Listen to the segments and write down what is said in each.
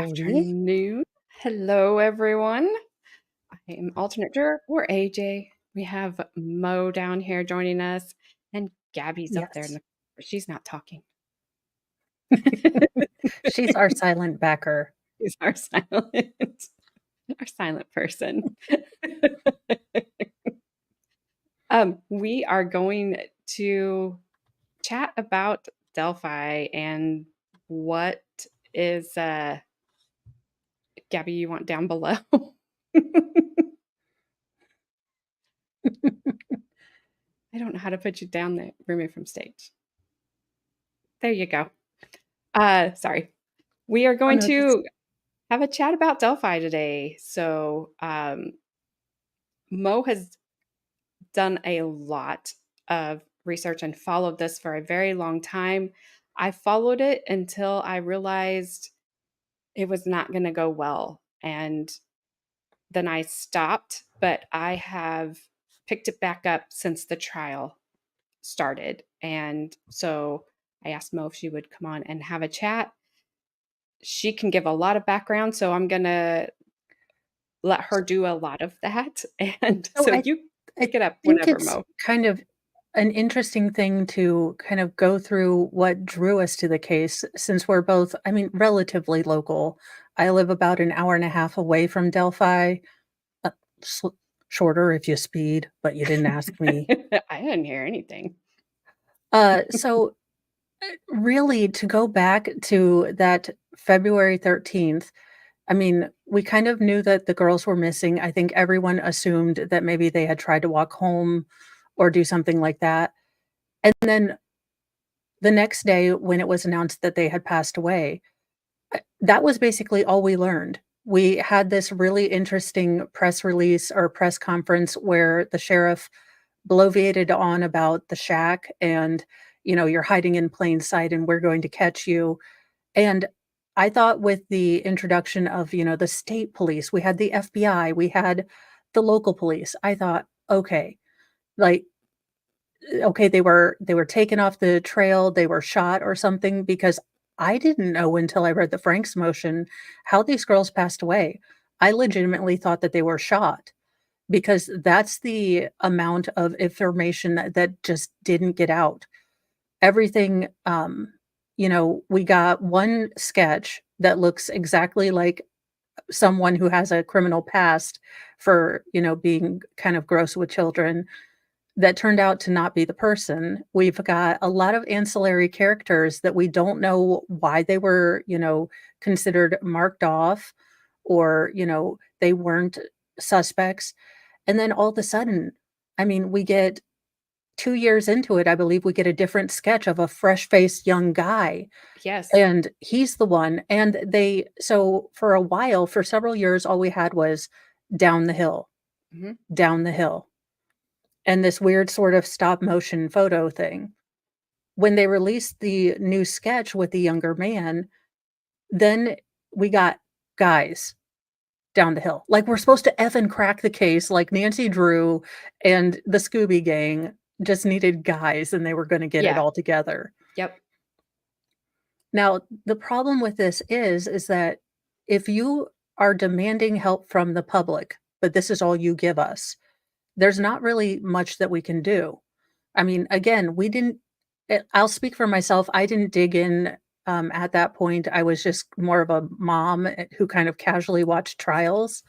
Howdy. afternoon. Hello, everyone. I am alternate juror or AJ. We have Mo down here joining us, and Gabby's up there in Yes. the she's not talking. She's our silent backer. She's our silent person. We are going to chat about Delphi and what is Gabby you want down below. I don't know how to put you down there. Remove from stage. There you go. Sorry. We are Oh, going no, that's to have a chat about Delphi today. So, Mo has done a lot of research and followed this for a very long time. I followed it until I realized it was not going to go well. And then I stopped, but I have picked it back up since the trial started. And so I asked Mo if she would come on and have a chat. She can give a lot of background, so I'm going to let her do a lot of that. And so so I you I pick it up think whenever, it's Mo. kind of an interesting thing to kind of go through what drew us to the case since we're both, I mean, relatively local. I live about an hour and a half away from Delphi, uh, sl shorter if you speed, but you didn't ask me. I didn't hear anything. So really to go back to that February 13th, I mean, we kind of knew that the girls were missing. I think everyone assumed that maybe they had tried to walk home or do something like that. And then the next day, when it was announced that they had passed away, that was basically all we learned. We had this really interesting press release or press conference where the sheriff bloviated on about the shack and, you're hiding in plain sight and we're going to catch you. And I thought with the introduction of, the state police, we had the FBI, we had the local police. I thought, okay, like, okay, they were taken off the trail, they were shot or something because I didn't know until I read the Franks motion how these girls passed away. I legitimately thought that they were shot because that's the amount of information that just didn't get out. Everything, we got one sketch that looks exactly like someone who has a criminal past for, being kind of gross with children that turned out to not be the person. We've got a lot of ancillary characters that we don't know why they were, considered marked off or, they weren't suspects. And then all of a sudden, I mean, we get 2 years into it, I believe we get a different sketch of a fresh-faced young guy, Yes. and he's the one, and so for a while, for several years, all we had was down the hill, Mhm. down the hill, and this weird sort of stop motion photo thing. When they released the new sketch with the younger man, then we got guys down the hill. Like, we're supposed to effing crack the case like Nancy Drew and the Scooby Gang just needed guys, and they were gonna get it Yeah. all together. Yep. Now, the problem with this is that if you are demanding help from the public, but this is all you give us, there's not really much that we can do. I mean, again, we didn't I'll speak for myself, I didn't dig in, at that point, I was just more of a mom, who kind of casually watched trials,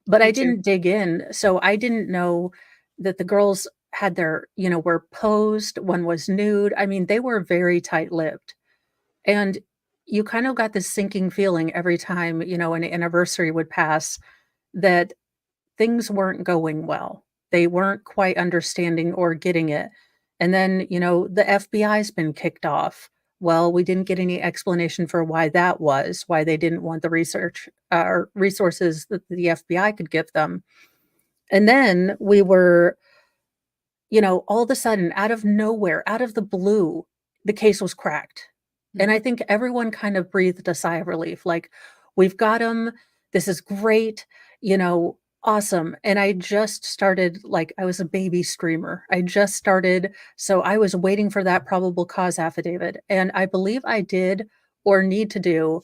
but I Me too. didn't dig in, so I didn't know that the girls had their were posed, one was nude, I mean, they were very tight-lipped, and you kind of got this sinking feeling every time, an anniversary would pass that things weren't going well. They weren't quite understanding or getting it. And then, the FBI's been kicked off. Well, we didn't get any explanation for why that was, why they didn't want the research or resources that the FBI could give them. And then we were, all of a sudden, out of nowhere, out of the blue, the case was cracked. And I Mhm. think everyone kind of breathed a sigh of relief, like, "We've got him. This is great, awesome." And I just started like, I was a baby screamer. I just started so I was waiting for that probable cause affidavit, and I believe I did or need to do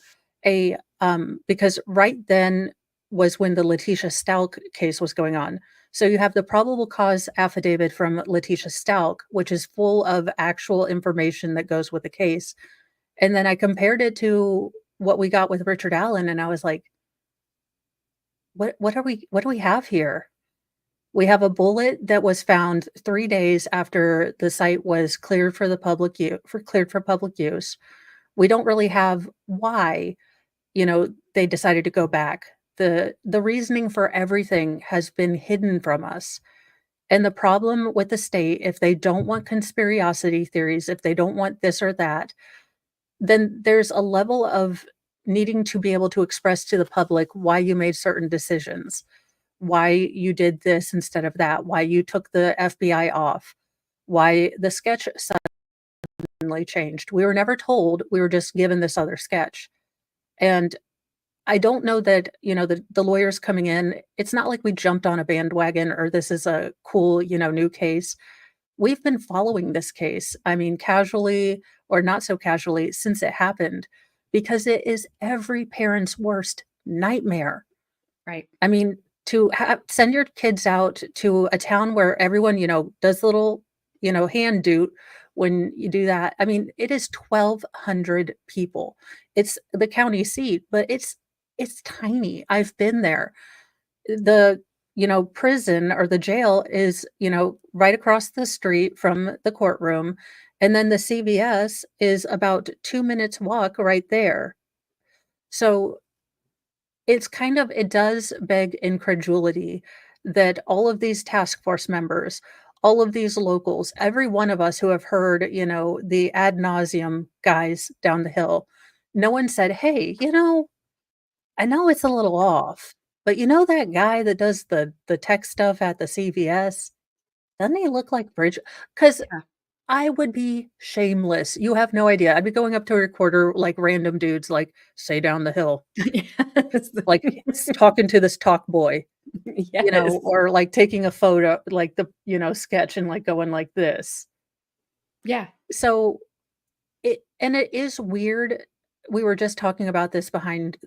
because right then was when the Letitia Stalk case was going on. So you have the probable cause affidavit from Letitia Stalk, which is full of actual information that goes with the case. And then I compared it to what we got with Richard Allen, and I was like, what do we have here? We have a bullet that was found 3 days after the site was cleared for the public cleared for public use. We don't really have why, they decided to go back. The reasoning for everything has been hidden from us. And the problem with the state, if they don't want conspiracy theories, if they don't want this or that, then there's a level of needing to be able to express to the public why you made certain decisions, why you did this instead of that, why you took the FBI off, why the sketch suddenly changed. We were never told, we were just given this other sketch. And I don't know that, the lawyers coming in, it's not like we jumped on a bandwagon or this is a cool, new case. We've been following this case, I mean, casually or not so casually since it happened, because it is every parent's worst nightmare. Right. I mean, to send your kids out to a town where everyone, does little, hand doot when you do that. I mean, it is 1,200 people. It's the county seat, but it's tiny. I've been there. The, prison or the jail is, right across the street from the courtroom, and then the CVS is about 2 minutes walk right there. So it does beg incredulity that all of these task force members, all of these locals, every one of us who have heard, the ad nauseum guys down the hill, no one said, "Hey, I know it's a little off, but that guy that does the tech stuff at the CVS, doesn't he look like Bridge?" Because Yeah. I would be shameless. You have no idea. I'd be going up to a recorder like random dudes, like, "Say down the hill." Yes. Like, talking to this talk boy, Yes. or, like, taking a photo, like, sketch and, like, going like this. Yeah. So, it is weird. We were just talking about this behind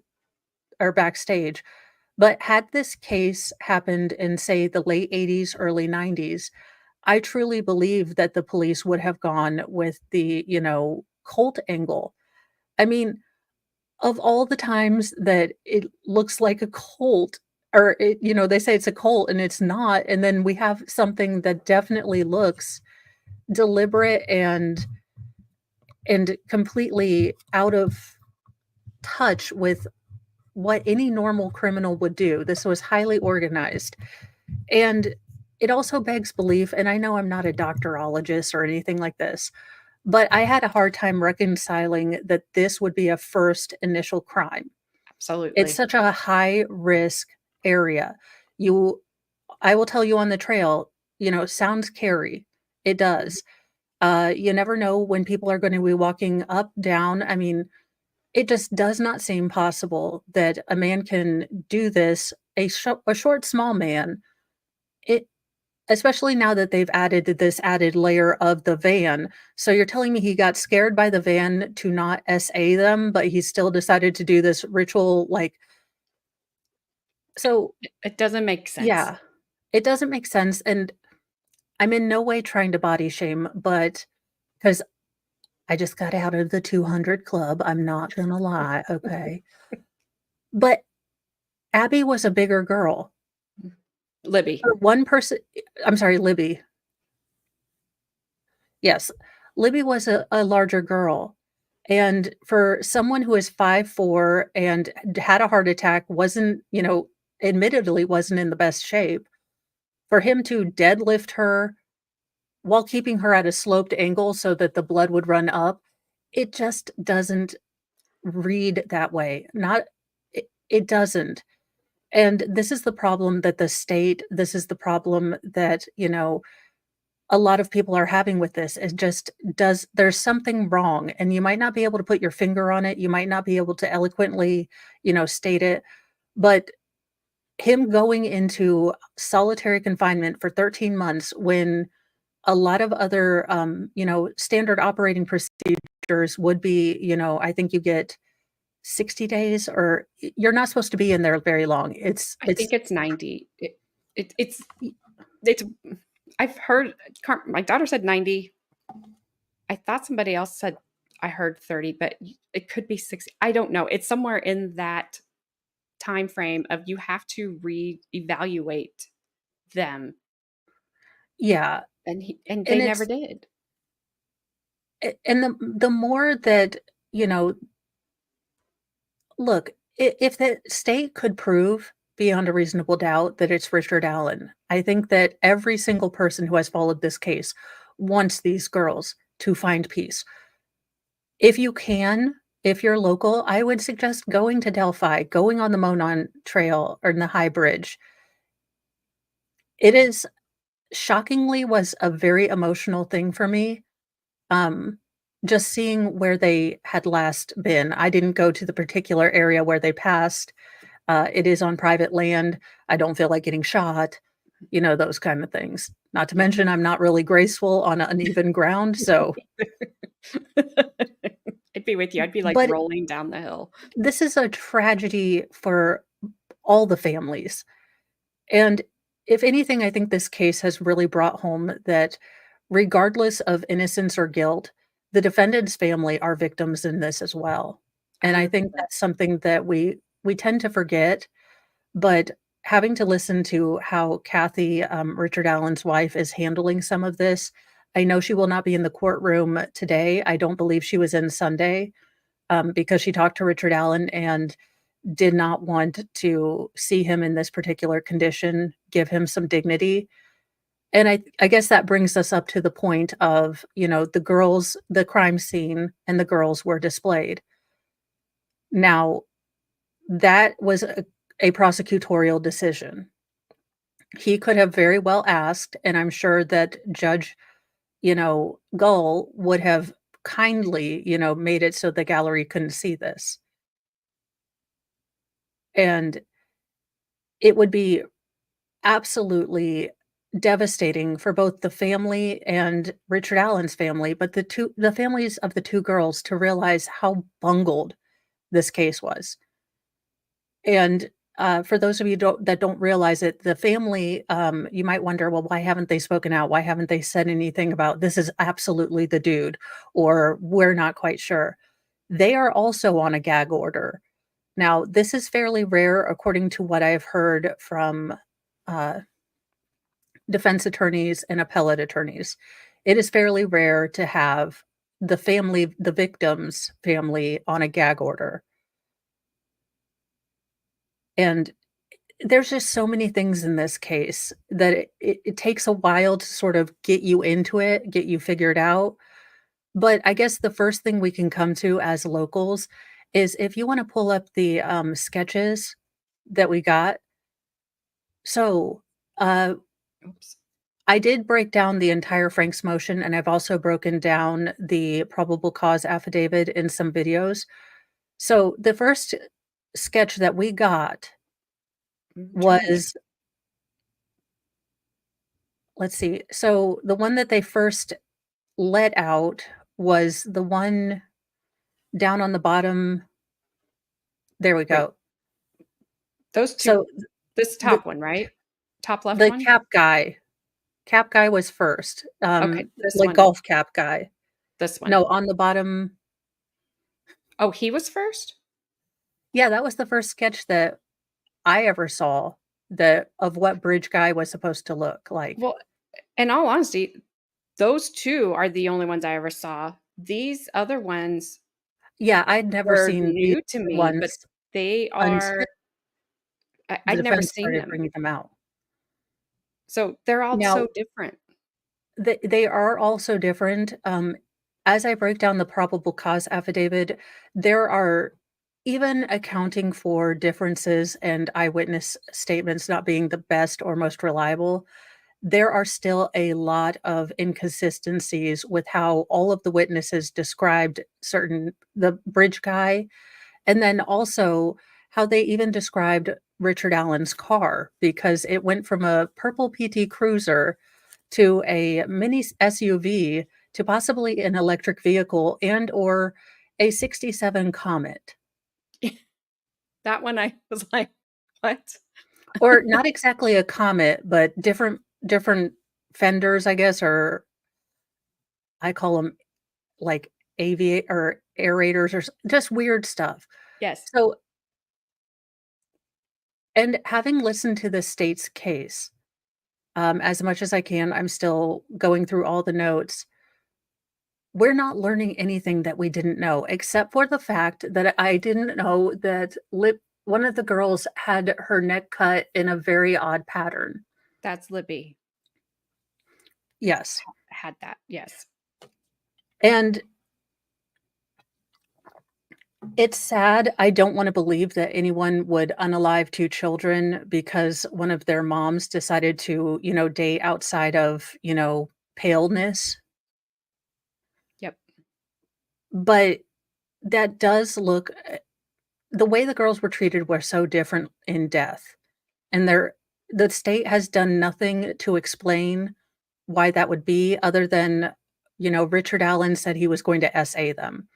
or backstage, but had this case happened in, say, the late '80s, early '90s, I truly believe that the police would have gone with the, cult angle. I mean, of all the times that it looks like a cult or they say it's a cult and it's not, and then we have something that definitely looks deliberate and completely out of touch with what any normal criminal would do. This was highly organized. And it also begs belief, and I know I'm not a doctorologist or anything like this, but I had a hard time reconciling that this would be a first initial crime. It's Absolutely. such a high risk area. You I will tell you on the trail, sounds scary. It does. You never know when people are gonna be walking up, down. I mean, it just does not seem possible that a man can do this, a short, small man, it especially now that they've added this added layer of the van. So you're telling me he got scared by the van to not SA them, but he still decided to do this ritual, like so It doesn't make sense. yeah, it doesn't make sense, and I'm in no way trying to body shame, but because I just got out of the 200 club, I'm not gonna lie, okay? But Abby was a bigger girl. Libby. For one person I'm sorry, Libby. Yes, Libby was a larger girl, and for someone who is 5'4" and had a heart attack, wasn't, admittedly wasn't in the best shape, for him to deadlift her while keeping her at a sloped angle so that the blood would run up, it just doesn't read that way. Not it doesn't. And this is the problem that, a lot of people are having with this. It just does there's something wrong, and you might not be able to put your finger on it. You might not be able to eloquently, state it, but him going into solitary confinement for 13 months when a lot of other, standard operating procedures would be, I think you get 60 days, or you're not supposed to be in there very long. I think it's 90. It's I've heard my daughter said 90. I thought somebody else said I heard 30, but it could be 60. I don't know. It's somewhere in that time frame of you have to reevaluate them, yeah, and they and never it's did. and the more that, you know, look, if the state could prove beyond a reasonable doubt that it's Richard Allen, I think that every single person who has followed this case wants these girls to find peace. If you can, if you're local, I would suggest going to Delphi, going on the Monon Trail or the High Bridge. It is shockingly was a very emotional thing for me, um, just seeing where they had last been. I didn't go to the particular area where they passed. It is on private land. I don't feel like getting shot, those kind of things. Not to mention I'm not really graceful on uneven ground, so I'd be with you. I'd be like but rolling down the hill. this is a tragedy for all the families. And if anything, I think this case has really brought home that regardless of innocence or guilt, the defendant's family are victims in this as well. And I think 100%. that's something that we tend to forget, but having to listen to how Kathy, Richard Allen's wife, is handling some of this, I know she will not be in the courtroom today. I don't believe she was in Sunday, because she talked to Richard Allen and did not want to see him in this particular condition, give him some dignity. And I guess that brings us up to the point of, the crime scene and the girls were displayed. Now, that was a prosecutorial decision. He could have very well asked, and I'm sure that Judge, Gull would have kindly, made it so the gallery couldn't see this. And it would be absolutely devastating for both the family and Richard Allen's family, but the families of the 2 girls to realize how bungled this case was. And, for those of you that don't realize it, the family, you might wonder, "Well, why haven't they spoken out? Why haven't they said anything about, 'This is absolutely the dude,' or 'We're not quite sure'?" They are also on a gag order. Now, this is fairly rare according to what I've heard from, uh defense attorneys and appellate attorneys. It is fairly rare to have the victim's family on a gag order. And there's just so many things in this case that it takes a while to sort of get you into it, get you figured out. But I guess the first thing we can come to as locals is if you want to pull up the sketches that we got. So, uh, Oops. I did break down the entire Frank's motion, and I've also broken down the probable cause affidavit in some videos. So, the first sketch that we got Trying to. was, let's see, so the one that they first let out was the one down on the bottom. There we Wait, go. those 2, So, this the top one, right? Top left the one? cap guy was first, Okay, this like one. golf cap guy. This one. No, on the bottom. Oh, he was first? Yeah, that was the first sketch that I ever saw that of what Bridge Guy was supposed to look like. Well, in all honesty, those 2 are the only ones I ever saw. These other ones Yeah, I'd never were seen these new to me, but ones they until are the I'd never defense seen started them. bringing them out. So, they're all Now, so different. they are also different, as I break down the probable cause affidavit, there are even accounting for differences and eyewitness statements not being the best or most reliable, there are still a lot of inconsistencies with how all of the witnesses described the Bridge Guy. And then also how they even described Richard Allen's car, because it went from a purple PT Cruiser to a mini SUV to possibly an electric vehicle and or a '67 Comet. That one I was like, "What?" Or not exactly a comet, but different fenders, I guess, or I call them like aviate or aerators or just weird stuff. Yes. So, and having listened to the state's case, as much as I can, I'm still going through all the notes. We're not learning anything that we didn't know, except for the fact that I didn't know that one of the girls had her neck cut in a very odd pattern. That's Libby. Yes. Had that, yes. And it's sad. I don't wanna believe that anyone would unalive 2 children because one of their moms decided to, date outside of, paleness, Yep. but that does look the way the girls were treated were so different in death, and the state has done nothing to explain why that would be other than, Richard Allen said he was going to SA them.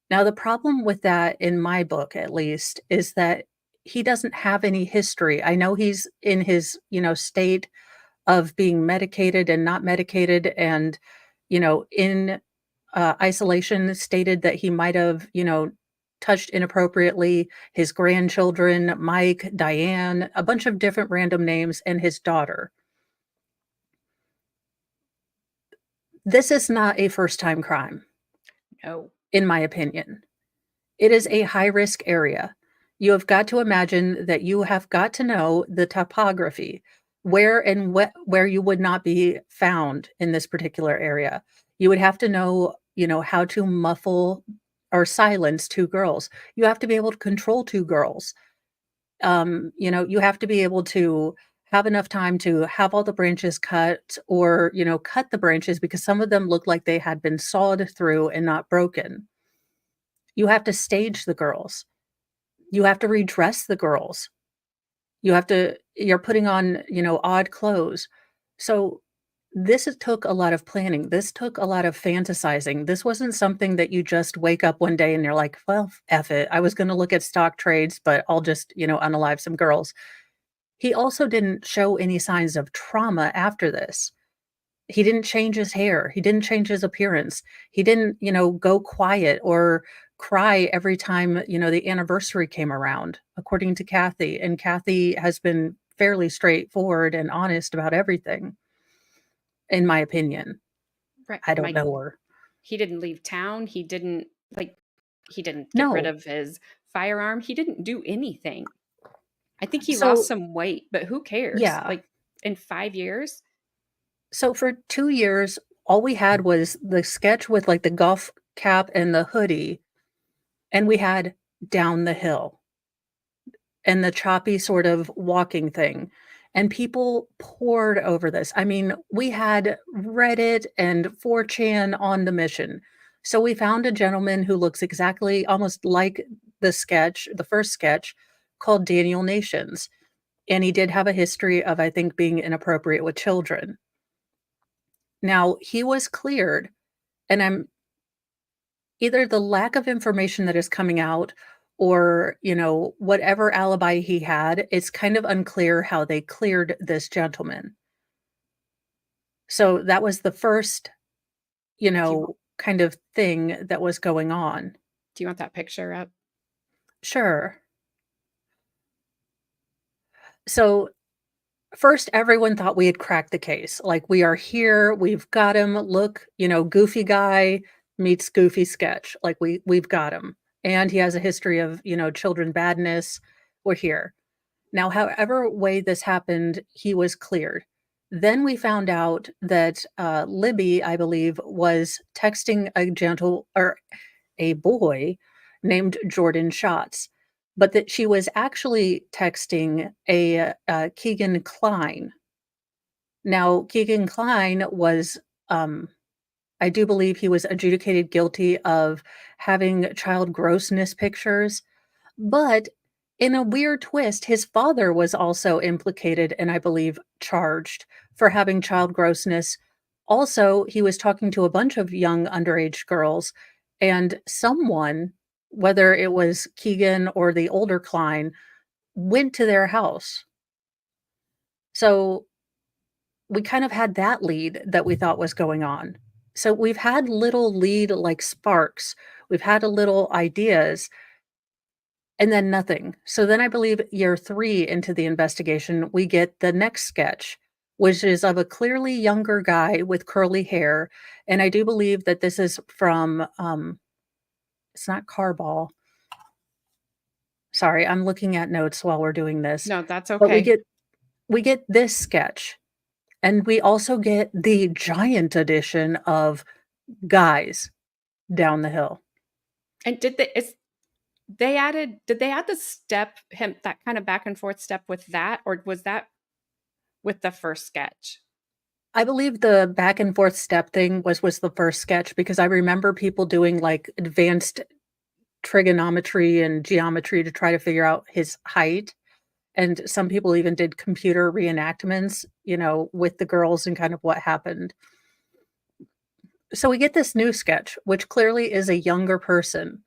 Now, the problem with that, in my book at least, is that he doesn't have any history. I know he's in his, state of being medicated and not medicated and, in isolation, stated that he might have, touched inappropriately his grandchildren, Mike, Diane, a bunch of different random names, and his daughter. This is not a first time crime, No. in my opinion. It is a high risk area. You have got to imagine that you have got to know the topography, where and where you would not be found in this particular area. You would have to know, how to muffle or silence 2 girls. You have to be able to control 2 girls. You have to be able to have enough time to have all the branches cut or, cut the branches because some of them look like they had been sawed through and not broken. You have to stage the girls. You have to redress the girls. You're putting on, odd clothes. So, took a lot of planning. This took a lot of fantasizing. This wasn't something that you just wake up one day and you're like, "Well, F it. I was gonna look at stock trades, but I'll just, unalive some girls." He also didn't show any signs of trauma after this. He didn't change his hair, he didn't change his appearance, he didn't, go quiet or cry every time, the anniversary came around, according to Kathy, and Kathy has been fairly straightforward and honest about everything, in my opinion. Right. I don't My know her. He didn't leave town, he didn't get rid No. of his firearm, he didn't do anything. I think he lost So some weight, but who cares? yeah. Like, in 5 years? So for 2 years, all we had was the sketch with, like, the golf cap and the hoodie, and we had Down the Hill. And the choppy sort of walking thing, and people poured over this. I mean, we had Reddit and 4chan on the mission. So we found a gentleman who looks exactly almost like the first sketch, called Daniel Nations, and he did have a history of, I think, being inappropriate with children. Now, he was cleared, and I'm either the lack of information that is coming out or, whatever alibi he had, it's kind of unclear how they cleared this gentleman. So that was the first, Do you kind of thing that was going on. do you want that picture up? Sure. So first, everyone thought we had cracked the case. Like, we are here, we've got him. Look, goofy guy meets goofy sketch. Like, we've got him. And he has a history of, children badness. We're here. Now, however way this happened, he was cleared. Then we found out that Libby, I believe, was texting a boy named Jordan Schatz, but that she was actually texting Keegan Klein. Now, Keegan Klein was, I do believe he was adjudicated guilty of having child grossness pictures, but in a weird twist, his father was also implicated and I believe charged for having child grossness. Also, he was talking to a bunch of young underage girls, and someone whether it was Keegan or the older Klein, went to their house. So we kind of had that lead that we thought was going on. So we've had little lead like sparks. We've had a little ideas and then nothing. So then I believe year 3 into the investigation, we get the next sketch, which is of a clearly younger guy with curly hair. And I do believe that this is from, it's not Carball. Sorry, I'm looking at notes while we're doing this. No, that's But okay. we get this sketch, and we also get the giant edition of Guys Down the Hill. And did they add the step, him, that kind of back and forth step with that, or was that with the first sketch? I believe the back and forth step thing was the first sketch because I remember people doing, like, advanced trigonometry and geometry to try to figure out his height, and some people even did computer reenactments, with the girls and kind of what happened. So we get this new sketch, which clearly is a younger person,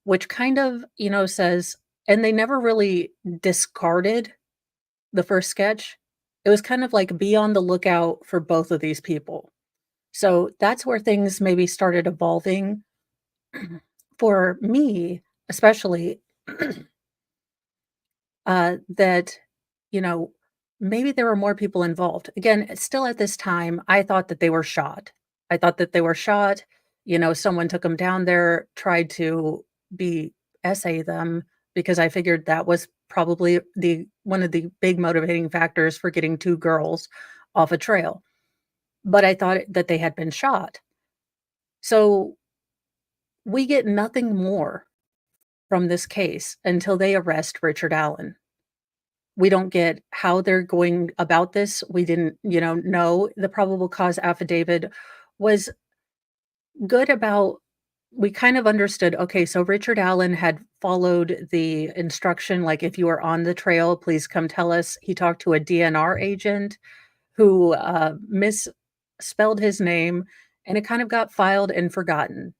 which kind of, says and they never really discarded the first sketch. It was kind of like be on the lookout for both of these people. So that's where things maybe started evolving for me, especially, that, you know, maybe there were more people involved. Again, still at this time, I thought that they were shot. I thought that they were shot. Someone took them down there, tried to be essay them because I figured that was probably the one of the big motivating factors for getting 2 girls off a trail. But I thought that they had been shot. So we get nothing more from this case until they arrest Richard Allen. We don't get how they're going about this. We didn't, know. The probable cause affidavit was good about we kind of understood, okay, so Richard Allen had followed the instruction, like, if you are on the trail, please come tell us. He talked to a DNR agent who, misspelled his name, and it kind of got filed and forgotten.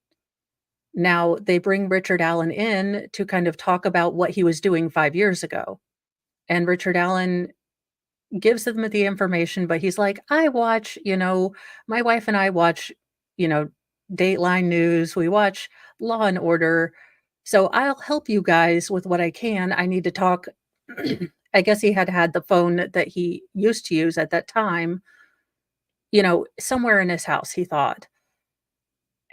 Now they bring Richard Allen in to kind of talk about what he was doing 5 years ago, and Richard Allen gives them the information, but he's like, "I watch, my wife and I watch, you know, Dateline News, we watch Law& and Order, so I'll help you guys with what I can. I need to talk." I guess he had the phone that he used to use at that time, somewhere in his house, he thought.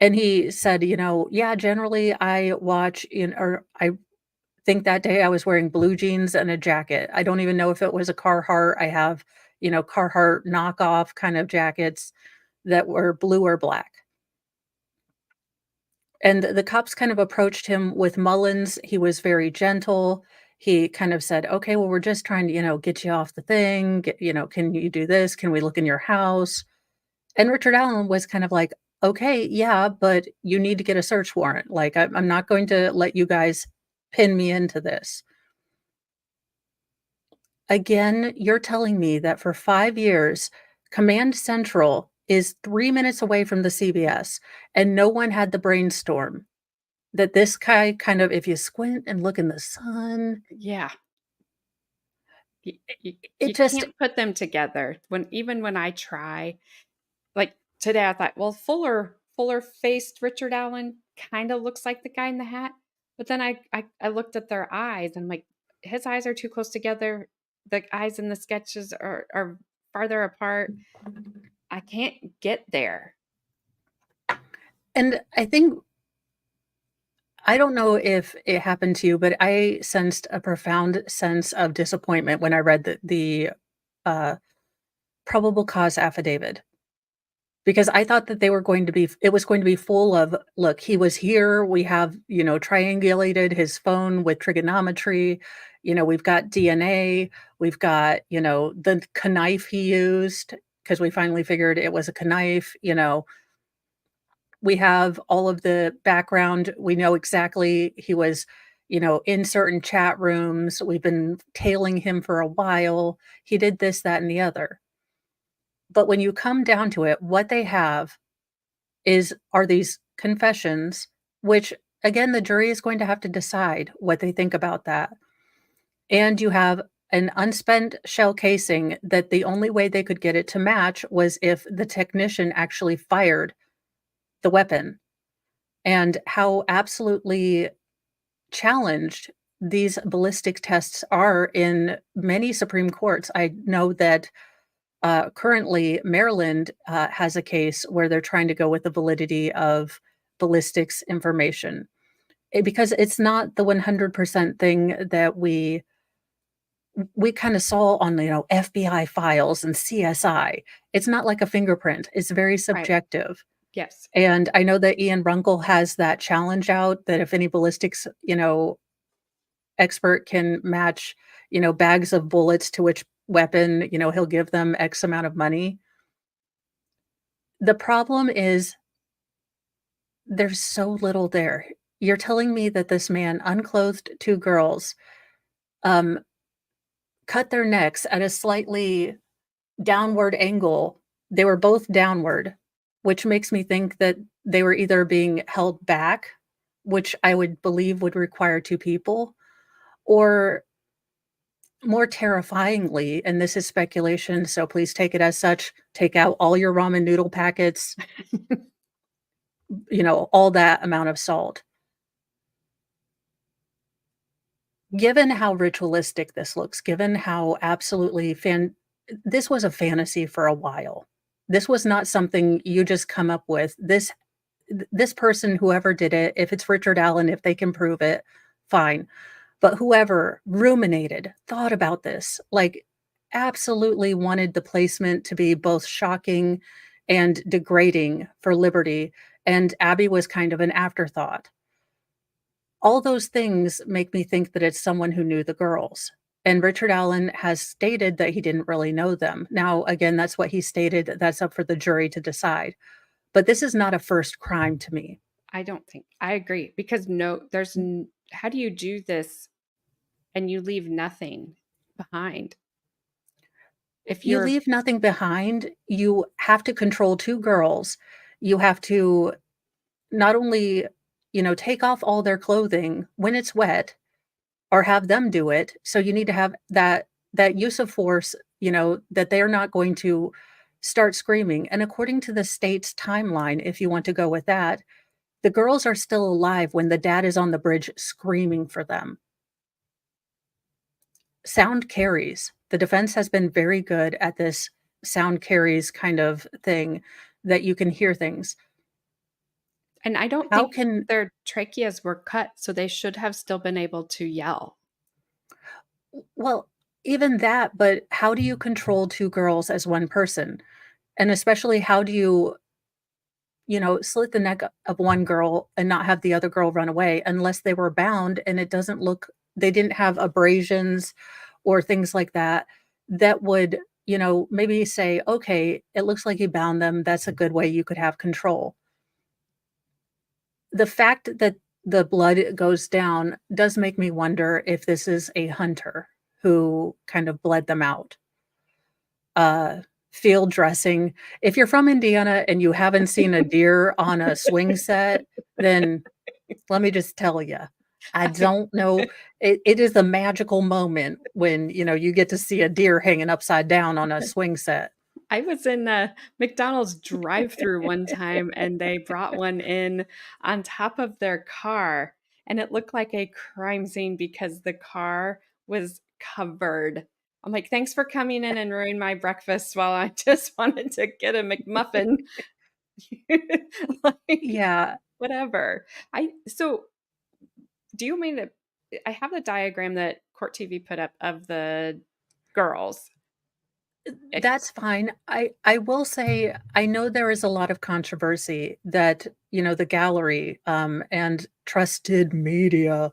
And he said, "Yeah, generally I watch in or I think that day I was wearing blue jeans and a jacket. I don't even know if it was a Carhartt. I have, Carhartt knockoff kind of jackets that were blue or black." And the cops kind of approached him with Mullins. He was very gentle. He kind of said, "Okay, well, we're just trying to, get you off the thing. Can you do this? Can we look in your house?" And Richard Allen was kind of like, "Okay, yeah, but you need to get a search warrant. Like, I'm not going to let you guys pin me into this." Again, you're telling me that for 5 years, Command Central is 3 minutes away from the CBS, and no one had the brainstorm that this guy kind of if you squint and look in the sun, Yeah. it You just can't put them together. Even when I try, like today I thought, well, fuller faced Richard Allen kind of looks like the guy in the hat. But then I looked at their eyes and I'm like, his eyes are too close together. The eyes in the sketches are farther apart. I can't get there. and I don't know if it happened to you, but I sensed a profound sense of disappointment when I read uh, probable cause affidavit. Because I thought that they were going to be it was going to be full of, "Look, he was here, we have, triangulated his phone with trigonometry, we've got DNA, we've got, the knife he used because we finally figured it was a knife, we have all of the background, we know exactly he was, in certain chat rooms, we've been tailing him for a while, he did this, that, and the other." But when you come down to it, what they have are these confessions, which again, the jury is going to have to decide what they think about that. And you have an unspent shell casing that the only way they could get it to match was if the technician actually fired the weapon, and how absolutely challenged these ballistic tests are in many Supreme Courts. I know that currently Maryland has a case where they're trying to go with the validity of ballistics information. Because it's not the 100% thing that we kind of saw on, FBI files and CSI. It's not like a fingerprint. It's very Right. subjective. Yes. And I know that Ian Runkle has that challenge out that if any ballistics, expert can match, bags of bullets to which weapon, he'll give them X amount of money. The problem is there's so little there. You're telling me that this man unclothed 2 girls, um, cut their necks at a slightly downward angle. They were both downward, which makes me think that they were either being held back, which I would believe would require 2 people, or more terrifyingly, and this is speculation, so please take it as such, take out all your ramen noodle packets, all that amount of salt. Given how ritualistic this looks, given how absolutely this was a fantasy for a while. This was not something you just come up with. This person, whoever did it, if it's Richard Allen, if they can prove it, fine. But whoever ruminated, thought about this, like, absolutely wanted the placement to be both shocking and degrading for Liberty, and Abby was kind of an afterthought. All those things make me think that it's someone who knew the girls, and Richard Allen has stated that he didn't really know them. Now, again, that's what he stated, that's up for the jury to decide, but this is not a first crime to me. I don't think I agree because no, how do you do this and you leave nothing behind? If You you're leave nothing behind, you have to control 2 girls, you have to not only, take off all their clothing when it's wet or have them do it, so you need to have that use of force, that they're not going to start screaming, and according to the state's timeline, if you want to go with that, the girls are still alive when the dad is on the bridge screaming for them. Sound carries. The defense has been very good at this sound carries kind of thing that you can hear things. and I don't How think can their tracheas were cut, so they should have still been able to yell. well, even that, but how do you control 2 girls as one person? And especially how do you, slit the neck of one girl and not have the other girl run away unless they were bound and it doesn't look they didn't have abrasions or things like that, that would, maybe say, "Okay, it looks like you bound them, that's a good way you could have control." The fact that the blood goes down does make me wonder if this is a hunter who kind of bled them out. Uh, Field dressing. If you're from Indiana and you haven't seen a deer on a swing set, then let me just tell you, I I don't know. It is a magical moment when, you get to see a deer hanging upside down on a swing set. I was in a McDonald's drive-through one time, and they brought one in on top of their car, and it looked like a crime scene because the car was covered. I'm like, "Thanks for coming in and ruining my breakfast while I just wanted to get a McMuffin." Like, Yeah, whatever. I so do you mean to I have the diagram that Court TV put up of the girls. Eh, that's fine. I will say, I know there is a lot of controversy that, the gallery, and trusted media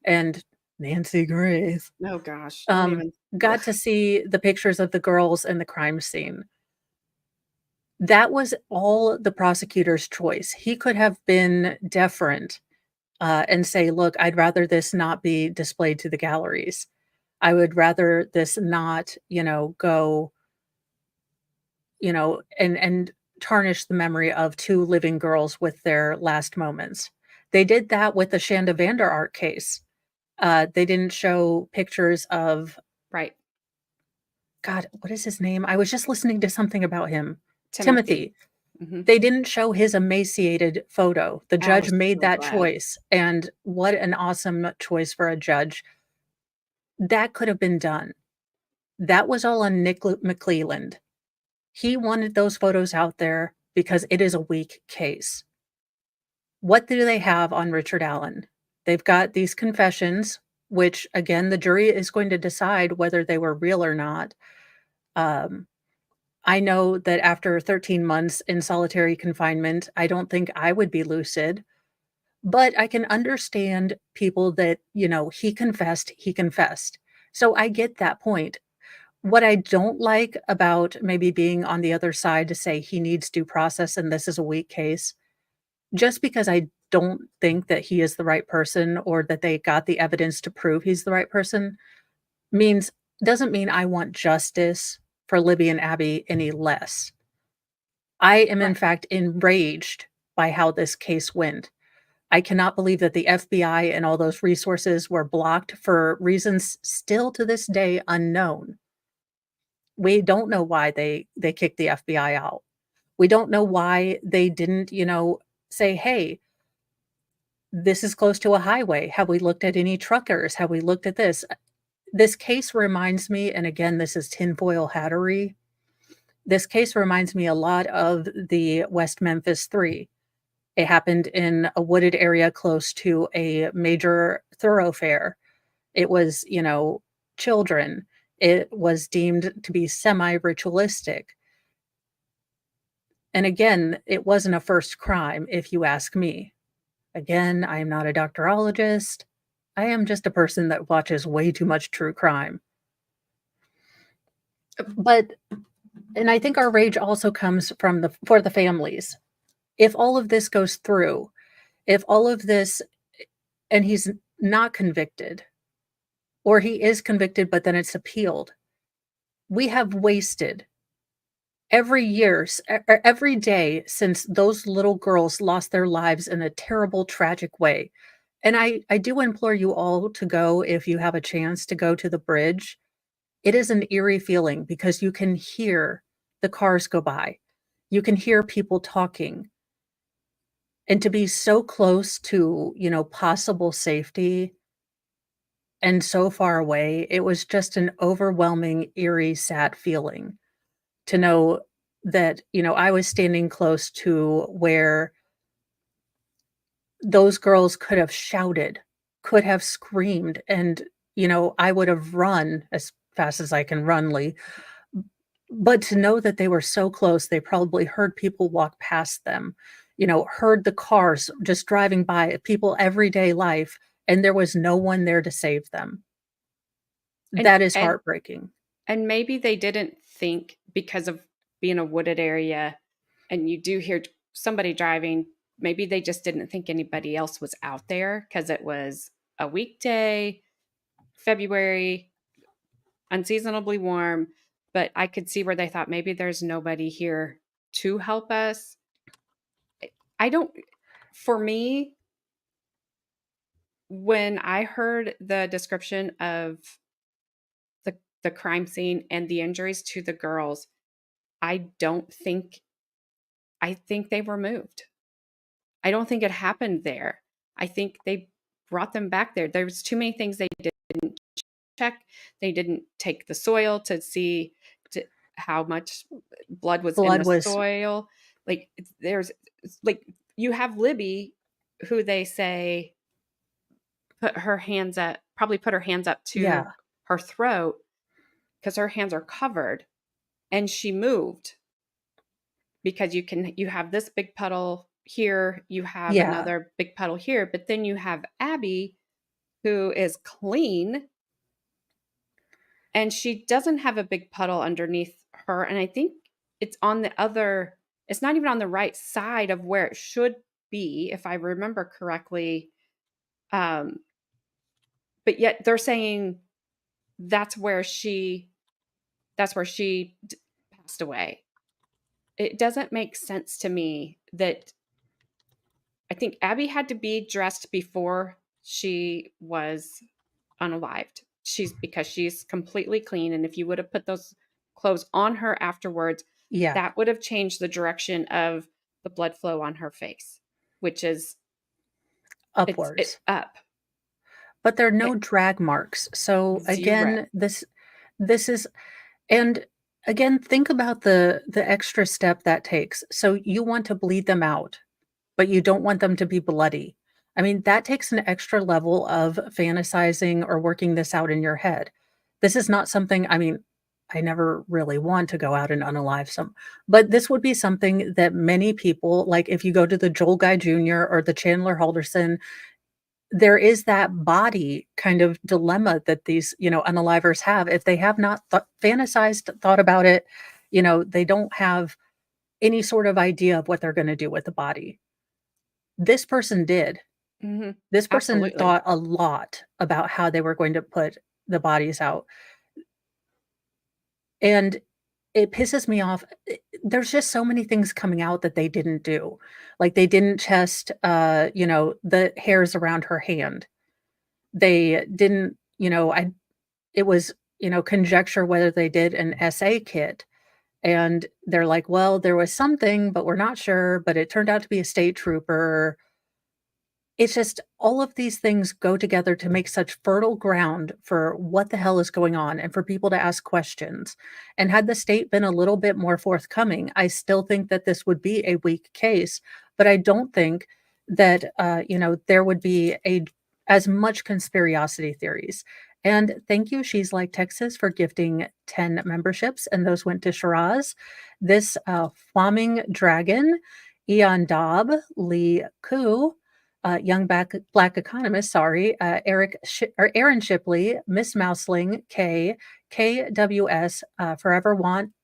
and Nancy Grace, oh gosh, don't um, even got to see the pictures of the girls in the crime scene. That was all the prosecutor's choice. He could have been deferent, and say, "Look, I'd rather this not be displayed to the galleries. I would rather this not, go, and tarnish the memory of 2 living girls with their last moments." They did that with the Shanda Vander Ark case. They didn't show pictures of Right. God, what is his name? I was just listening to something about him. Timothy. Timothy. Mhm. They didn't show his emaciated photo. The I judge was made so that glad. choice, and what an awesome choice for a judge. That could have been done. That was all on Nick McClelland. He wanted those photos out there because it is a weak case. What do they have on Richard Allen? They've got these confessions, which again, the jury is going to decide whether they were real or not. Um, I know that after 13 months in solitary confinement, I don't think I would be lucid, but I can understand people that, he confessed, he confessed. So I get that point. What I don't like about maybe being on the other side to say he needs due process and this is a weak case, just because I don't think that he is the right person or that they got the evidence to prove he's the right person means doesn't mean I want justice for Libby and Abby any less. I am in Right. fact enraged by how this case went. I cannot believe that the FBI and all those resources were blocked for reasons still to this day unknown. We don't know why they kicked the FBI out. We don't know why they didn't, say, "Hey, this is close to a highway. Have we looked at any truckers? Have we looked at this?" This case reminds me, and again, this is tinfoil hattery. This case reminds me a lot of the West Memphis 3. It happened in a wooded area close to a major thoroughfare. It was, children. It was deemed to be semi-ritualistic. And again, it wasn't a first crime, if you ask me. Again, I am not a doctorologist. I am just a person that watches way too much true crime. But and I think our rage also comes from the families. If all of this goes through, if all of this and he's not convicted, or he is convicted, but then it's appealed, we have wasted every year, every day since those little girls lost their lives in a terrible, tragic way. And I do implore you all to go if you have a chance to go to the bridge. It is an eerie feeling because you can hear the cars go by. You can hear people talking. And to be so close to, possible safety and so far away, it was just an overwhelming, eerie, sad feeling to know that, I was standing close to where those girls could have shouted, could have screamed, and, I would have run as fast as I can run, Lee. But to know that they were so close, they probably heard people walk past them, heard the cars just driving by, people everyday life, and there was no one there to save them. And That is and heartbreaking. and maybe they didn't think because of being a wooded area and you do hear somebody driving, maybe they just didn't think anybody else was out there because it was a weekday, February, unseasonably warm, but I could see where they thought maybe there's nobody here to help us. I don't for me, when I heard the description of the crime scene and the injuries to the girls, I don't think I think they were moved. I don't think it happened there. I think they brought them back there. There was too many things they didn't check. They didn't take the soil to see to how much blood was in Blood the was soil. Like there's like you have Libby who they say put her hands up to yeah, her throat because her hands are covered and she moved because you have this big puddle here, you have yeah, another big puddle here, but then you have Abby who is clean and she doesn't have a big puddle underneath her, and I think it's not even on the right side of where it should be if I remember correctly. Um but yet they're saying that's where she passed away. It doesn't make sense to me that I think Abby had to be dressed before she was unalived. She's completely clean, and if you would have put those clothes on her afterwards, Yeah, that would have changed the direction of the blood flow on her face, which is it's upwards. up. But there are no It drag marks. So, 0. again, this is and again, think about the extra step that takes. So, you want to bleed them out, but you don't want them to be bloody. I mean, that takes an extra level of fantasizing or working this out in your head. This is not something I mean, I never really want to go out and unalive some, but this would be something that many people, like if you go to the Joel Guy Jr. or the Chandler Halderson, there is that body kind of dilemma that these, unalivers have. If they have not fantasized, thought about it, they don't have any sort of idea of what they're gonna do with the body. This person did. Mhm. This person Absolutely. thought a lot about how they were going to put the bodies out, and it pisses me off. There's just so many things coming out that they didn't do. Like, they didn't test, the hairs around her hand. They didn't, I it was, conjecture whether they did an SA kit, and they're like, "Well, there was something, but we're not sure, but it turned out to be a state trooper." It's just all of these things go together to make such fertile ground for what the hell is going on and for people to ask questions. And had the state been a little bit more forthcoming, I still think that this would be a weak case, but I don't think that there would be a as much conspiracy theories. And thank you, She's Like Texas, for gifting 10 memberships, and those went to Shiraz. This Flaming Dragon, Eon Dobb, Lee Koo, young black economist, sorry, or Aaron Shipley, Miss Mouseling, KWS, Forever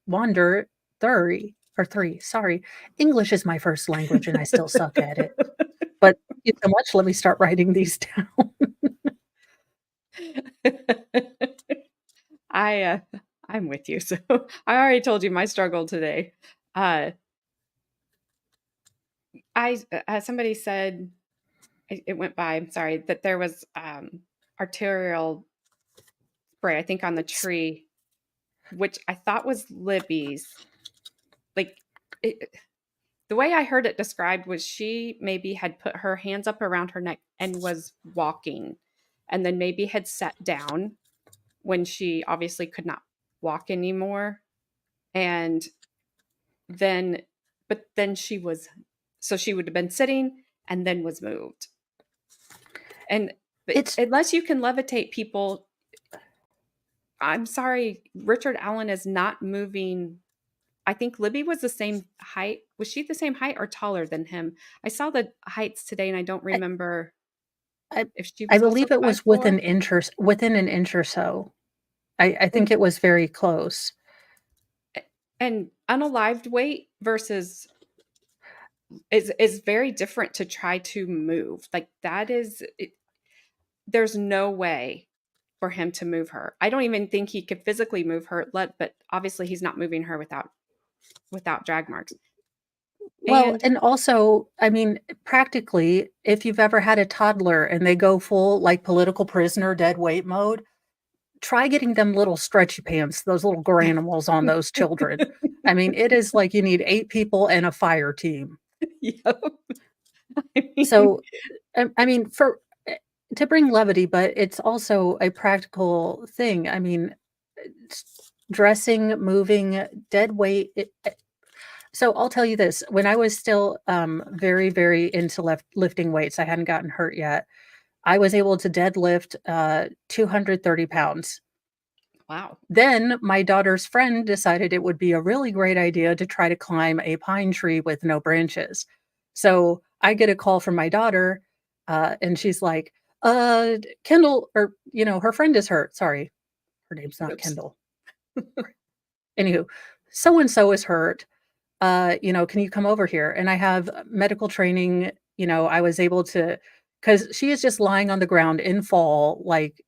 Wander, three. Sorry, English is my first language, and I still suck at it. But thank you so much. Let me start writing these down. I, I'm with you. So I already told you my struggle today. Uh, somebody said it went by. I'm sorry that there was arterial spray. I think on the tree, which I thought was Libby's. Like it, the way I heard it described was she maybe had put her hands up around her neck and was walking, and then maybe had sat down when she obviously could not walk anymore, and then but then she was so she would have been sitting and then was moved. And but It's unless you can levitate people, I'm sorry, Richard Allen is not moving. I think Libby was the same height. Was she the same height or taller than him? I saw the heights today and I don't I remember I if she I was also believe it was 5'4". within an inch or so. I think And it was very close. and unalived weight versus is very different to try to move. Like that is there's no way for him to move her. I don't even think he could physically move her, but obviously he's not moving her without drag marks. Well, And and also, I mean, practically, if you've ever had a toddler and they go full, like, political prisoner dead weight mode, try getting them little stretchy pants, those little granimals on those children. I mean, it is like you need 8 people and a fire team. yep. I mean, So, I mean, to bring levity, but it's also a practical thing. I mean, it's dressing, moving, dead weight, so I'll tell you this, when I was still, very, very into lifting weights, I hadn't gotten hurt yet, I was able to deadlift, 230 pounds. wow. Then my daughter's friend decided it would be a really great idea to try to climb a pine tree with no branches. So I get a call from my daughter, and she's like, Kendall," or, her friend is hurt. Sorry, her name's not Oops. Kendall. Anywho, "So and so is hurt. Can you come over here?" And I have medical training, I was able to, because she is just lying on the ground in fall, like,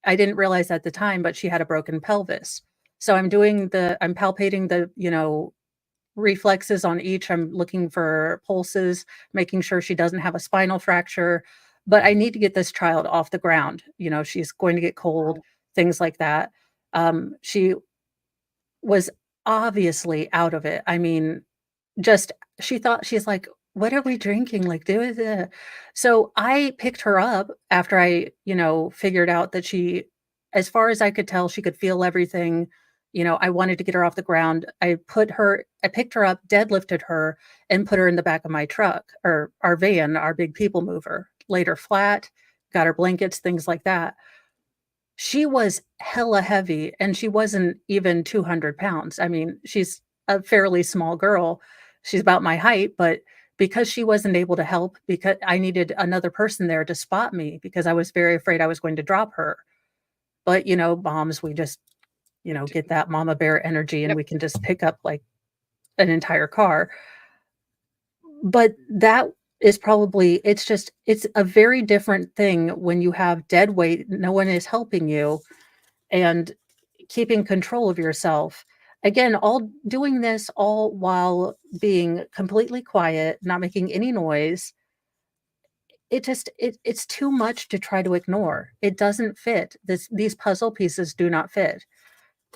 I didn't realize at the time, but she had a broken pelvis. So I'm palpating the, reflexes on each. I'm looking for pulses, making sure she doesn't have a spinal fracture, but I need to get this child off the ground. She's going to get cold, Wow. things like that. She was obviously out of it. I mean, just she thought she's like, "What are we drinking? Like, do it." So I picked her up after I, figured out that she, as far as I could tell, she could feel everything. I wanted to get her off the ground. I picked her up, deadlifted her, and put her in the back of my truck or our van, our big people mover. Laid her flat, got her blankets, things like that. She was hella heavy, and she wasn't even 200 pounds. I mean, she's a fairly small girl. She's about my height, but because she wasn't able to help, because I needed another person there to spot me because I was very afraid I was going to drop her. But, moms, we just, get that mama bear energy and Yep. we can just pick up like an entire car. But that is probably it's a very different thing when you have dead weight, no one is helping you, and keeping control of yourself. Again, all doing this all while being completely quiet, not making any noise. It's too much to try to ignore. It doesn't fit. These puzzle pieces do not fit.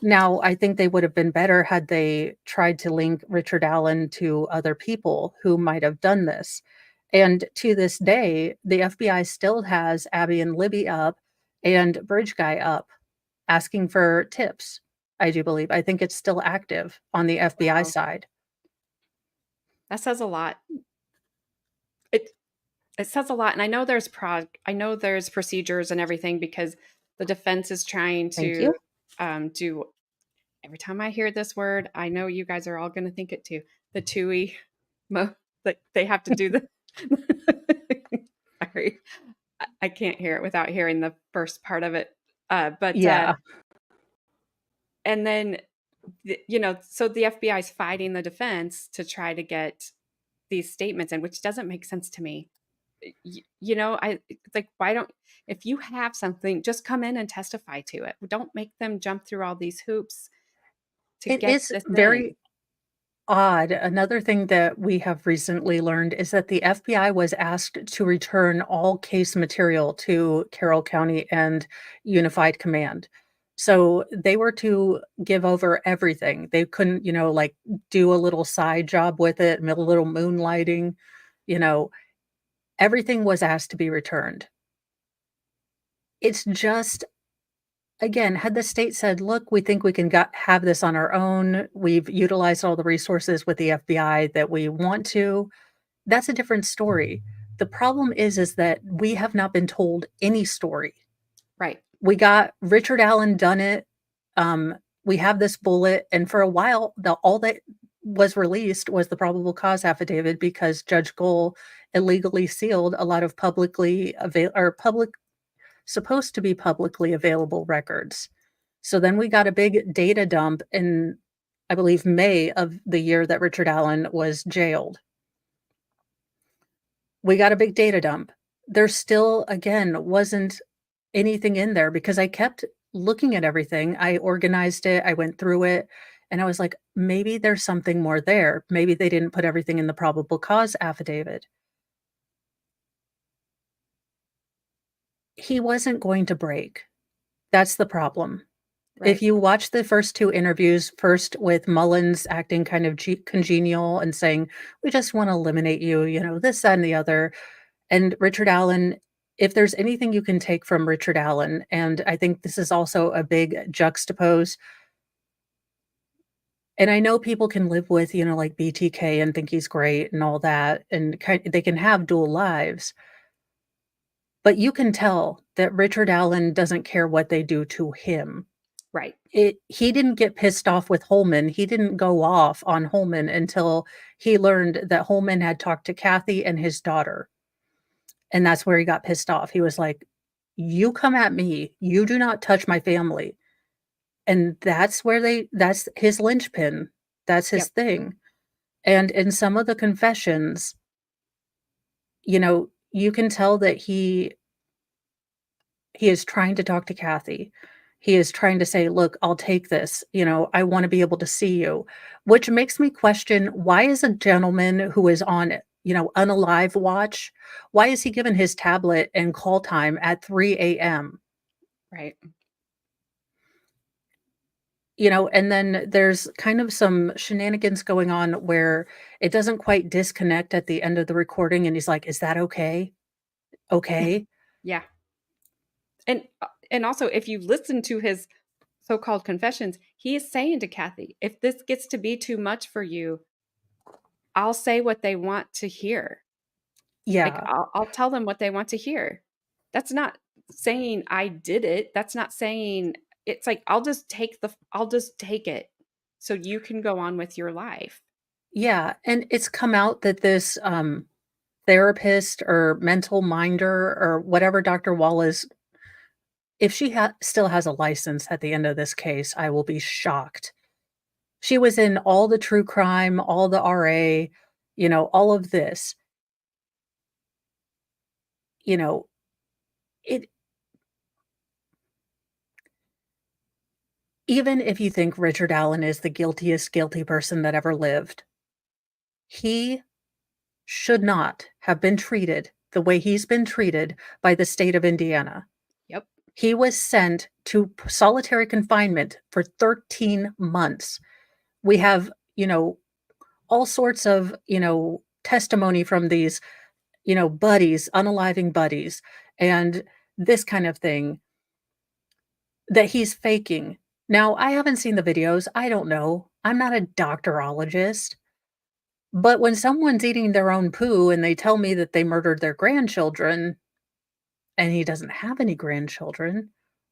Now, I think they would have been better had they tried to link Richard Allen to other people who might have done this. And to this day, the FBI still has Abby and Libby up and Bridge Guy up asking for tips, I do believe. I think it's still active on the FBI Wow. side. That says a lot. It it says a lot, and I know there's procedures and everything because the defense is trying Thank to, you. do every time I hear this word, I know you guys are all gonna think it too, the TUI mo like, they have to do the sorry, I can't hear it without hearing the first part of it, but, Yeah. and then, so the FBI is fighting the defense to try to get these statements in, which doesn't make sense to me. It's like, why don't if you have something, just come in and testify to it. Don't make them jump through all these hoops to It get is this in. very odd. Another thing that we have recently learned is that the FBI was asked to return all case material to Carroll County and Unified Command. So they were to give over everything. They couldn't, like do a little side job with it, a little moonlighting, you know, everything was asked to be returned. It's just, again, had the state said, "Look, we think we can have this on our own. We've utilized all the resources with the FBI that we want to," that's a different story. The problem is that we have not been told any story. Right. We got Richard Allen done it. We have this bullet, and for a while, all that was released was the probable cause affidavit because Judge Gold illegally sealed a lot of public supposed to be publicly available records. So then we got a big data dump in, I believe, May of the year that Richard Allen was jailed. We got a big data dump. There still, again, wasn't anything in there because I kept looking at everything. I organized it, I went through it, and I was like, maybe there's something more there. Maybe they didn't put everything in the probable cause affidavit. He wasn't going to break. That's the problem. If Right. you watch the first 2 interviews, first with Mullins acting kind of congenial and saying, "We just wanna eliminate you," this, that, and the other, and Richard Allen, if there's anything you can take from Richard Allen, and I think this is also a big juxtapose, and I know people can live with, like BTK and think he's great and all that, and they can have dual lives, but you can tell that Richard Allen doesn't care what they do to him. Right. He didn't get pissed off with Holman, he didn't go off on Holman until he learned that Holman had talked to Kathy and his daughter, and that's where he got pissed off. He was like, "You come at me, you do not touch my family," and that's his linchpin, that's his Yep. thing, and in some of the confessions, you can tell that he is trying to talk to Kathy. he is trying to say, "Look, I'll take this, I wanna be able to see you," which makes me question, why is a gentleman who is on, unalive watch, why is he given his tablet and call time at 3 AM? Right. And then there's kind of some shenanigans going on where it doesn't quite disconnect at the end of the recording, and he's like, "Is that okay? Okay?" Yeah. And also, if you listen to his so-called confessions, he is saying to Kathy, "If this gets to be too much for you, I'll say what they want to hear. Like, Yeah. I'll tell them what they want to hear." That's not saying I did it. That's not saying it's like, I'll just take it so you can go on with your life. Yeah, and it's come out that this, therapist or mental minder or whatever Dr. Wall is, if she still has a license at the end of this case, I will be shocked. She was in all the true crime, all the RA, all of this, you know, it even if you think Richard Allen is the guiltiest guilty person that ever lived, he should not have been treated the way he's been treated by the state of Indiana. Yep. He was sent to solitary confinement for 13 months. We have, all sorts of, testimony from these, buddies, unaliving buddies, and this kind of thing that he's faking. Now, I haven't seen the videos. I don't know. I'm not a doctorologist. But when someone's eating their own poo and they tell me that they murdered their grandchildren and he doesn't have any grandchildren, And he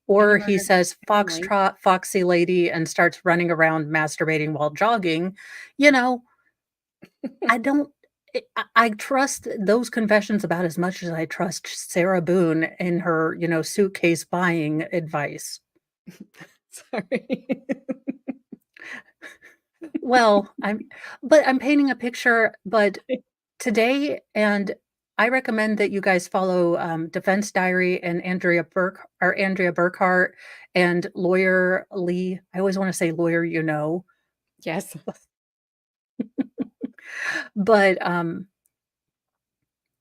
or he murdered says his family. foxtrot, foxy lady, and starts running around masturbating while jogging, you know, I don't I trust those confessions about as much as I trust Sarah Boone in her, suitcase buying advice. Sorry. Well, I'm painting a picture, but today and I recommend that you guys follow, Defense Diary and Andrea Burkhart and Lawyer Lee. I always wanna say lawyer Yes. but,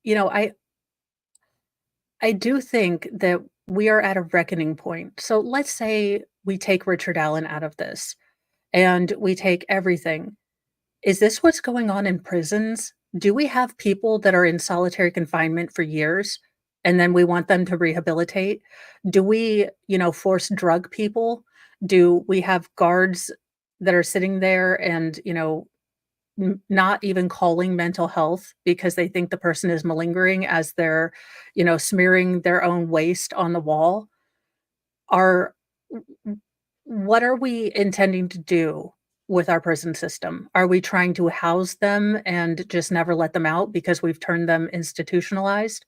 you know, I do think that we are at a reckoning point. So let's say we take Richard Allen out of this, and we take everything. Is this what's going on in prisons? Do we have people that are in solitary confinement for years, and then we want them to rehabilitate? Do we, force drug people? Do we have guards that are sitting there and, not even calling mental health because they think the person is malingering as they're, smearing their own waste on the wall? Are what are we intending to do with our prison system? Are we trying to house them and just never let them out because we've turned them institutionalized?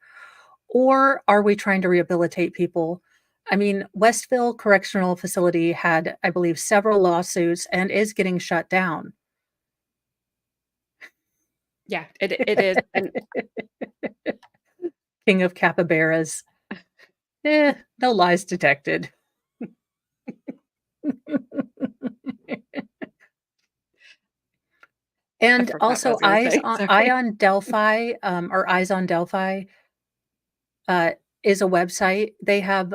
Or are we trying to rehabilitate people? I mean, Westville Correctional Facility had, I believe, several lawsuits and is getting shut down. Yeah, it is, and King of capybaras. No lies detected. I And forgot what I also was gonna say, Eye sorry. on Delphi, or Eyes on Delphi, uh, is a website. They have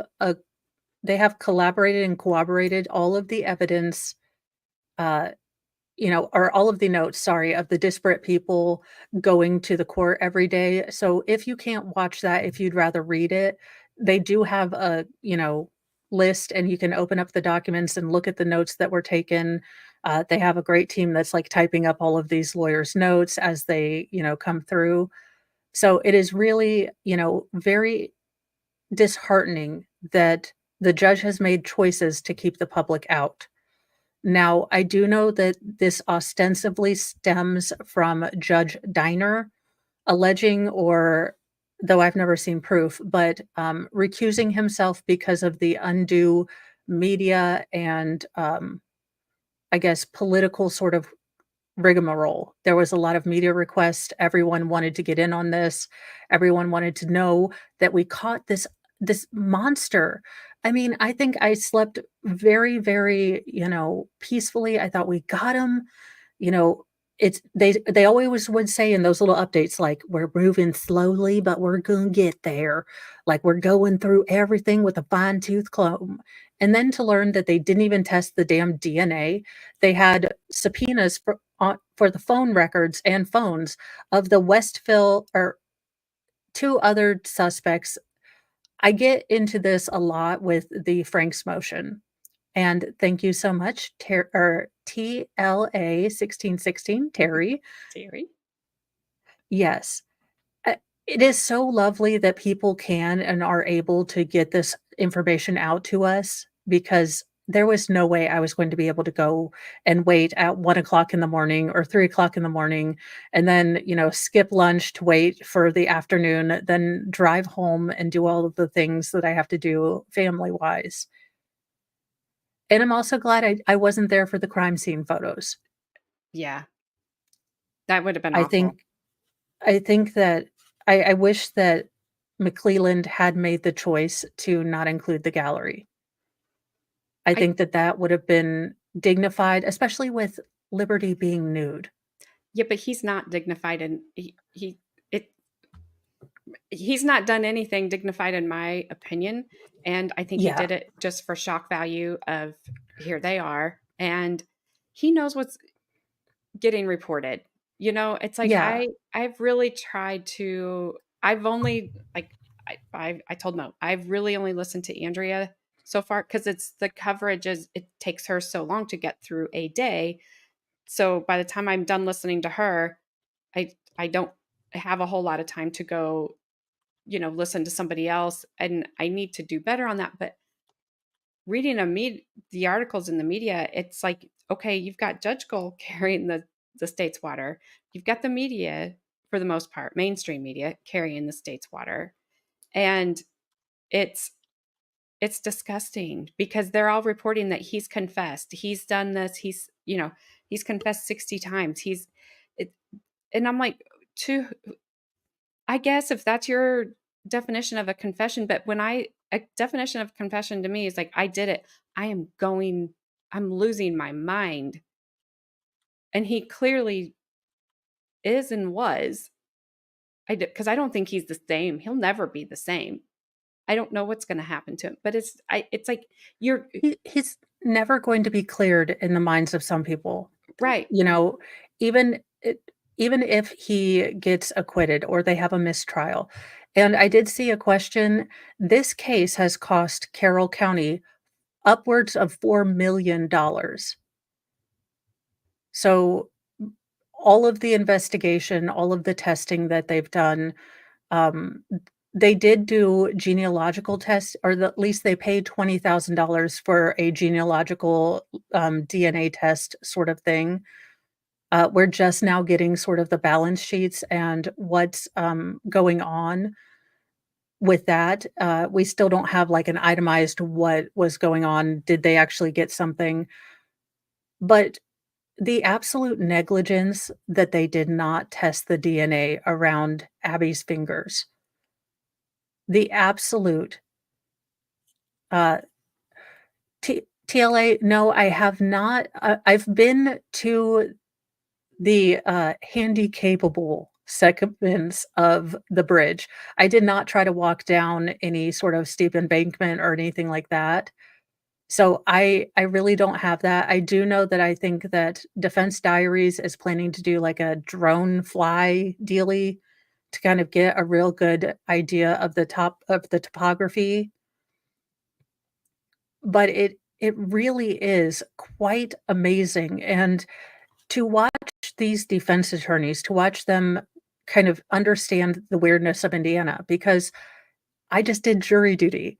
collaborated and corroborated all of the evidence, uh, or all of the notes, sorry, of the disparate people going to the court every day. So if you can't watch that, if you'd rather read it, they do have a, list and you can open up the documents and look at the notes that were taken. They have a great team that's like typing up all of these lawyers' notes as they, come through. So it is really, very disheartening that the judge has made choices to keep the public out. Now, I do know that this ostensibly stems from Judge Diner alleging, or though I've never seen proof, but recusing himself because of the undue media and I guess political sort of rigmarole. There was a lot of media requests. Everyone wanted to get in on this. Everyone wanted to know that we caught this monster. I mean, I think I slept very, very, peacefully. I thought, "We got him." You know, they always would say in those little updates, like, "We're moving slowly, but we're gonna get there." Like, "We're going through everything with a fine-tooth comb." And then to learn that they didn't even test the damn DNA. They had subpoenas for the phone records and phones of the Westville or 2 other suspects. I get into this a lot with the Frank's motion, and thank you so much, TLA 1616, Terry. Terry. Yes. It is so lovely that people can and are able to get this information out to us because there was no way I was going to be able to go and wait at 1 o'clock in the morning or 3 o'clock in the morning and then, skip lunch to wait for the afternoon, then drive home and do all of the things that I have to do family wise. And I'm also glad I wasn't there for the crime scene photos. Yeah, that would have been I awful. think I think that I wish that McClelland had made the choice to not include the gallery. I I think that that would have been dignified, especially with Liberty being nude. Yeah, but he's not dignified, and it he's not done anything dignified in my opinion, and I think he Yeah, did it just for shock value of here they are, and he knows what's getting reported. It's like yeah, I've really tried to I've only like I told no. I've really only listened to Andrea so far because it's the coverage is it takes her so long to get through a day. So by the time I'm done listening to her, I don't have a whole lot of time to go, listen to somebody else, and I need to do better on that. But reading the articles in the media, it's like, okay, you've got Judge Gold carrying the state's water. You've got the media, for the most part, mainstream media carrying the state's water. And it's it's disgusting because they're all reporting that he's confessed. He's done this. He's confessed 60 times. It, and I'm like, to I guess if that's your definition of a confession, but a definition of confession to me is like, I did it. I'm losing my mind. And he clearly is and was. Because I don't think he's the same. He'll never be the same. I don't know what's going to happen to him, but it's like you're he's never going to be cleared in the minds of some people. right. You know, even even if he gets acquitted or they have a mistrial. And I did see a question. This case has cost Carroll County upwards of $4 million. So all of the investigation, all of the testing that they've done, um, they did do genealogical tests, or at least they paid $20,000 for a genealogical DNA test sort of thing. We're just now getting sort of the balance sheets and what's going on with that. We still don't have like an itemized what was going on. Did they actually get something? But the absolute negligence that they did not test the DNA around Abby's fingers, the absolute, uh, TLA, no, I have not, I've been to the, handy capable segments of the bridge. I did not try to walk down any sort of steep embankment or anything like that. So I really don't have that. I do know that I think that Defense Diaries is planning to do like a drone fly dealy to kind of get a real good idea of the top of the topography, but it really is quite amazing, and to watch these defense attorneys, to watch them kind of understand the weirdness of Indiana, because I just did jury duty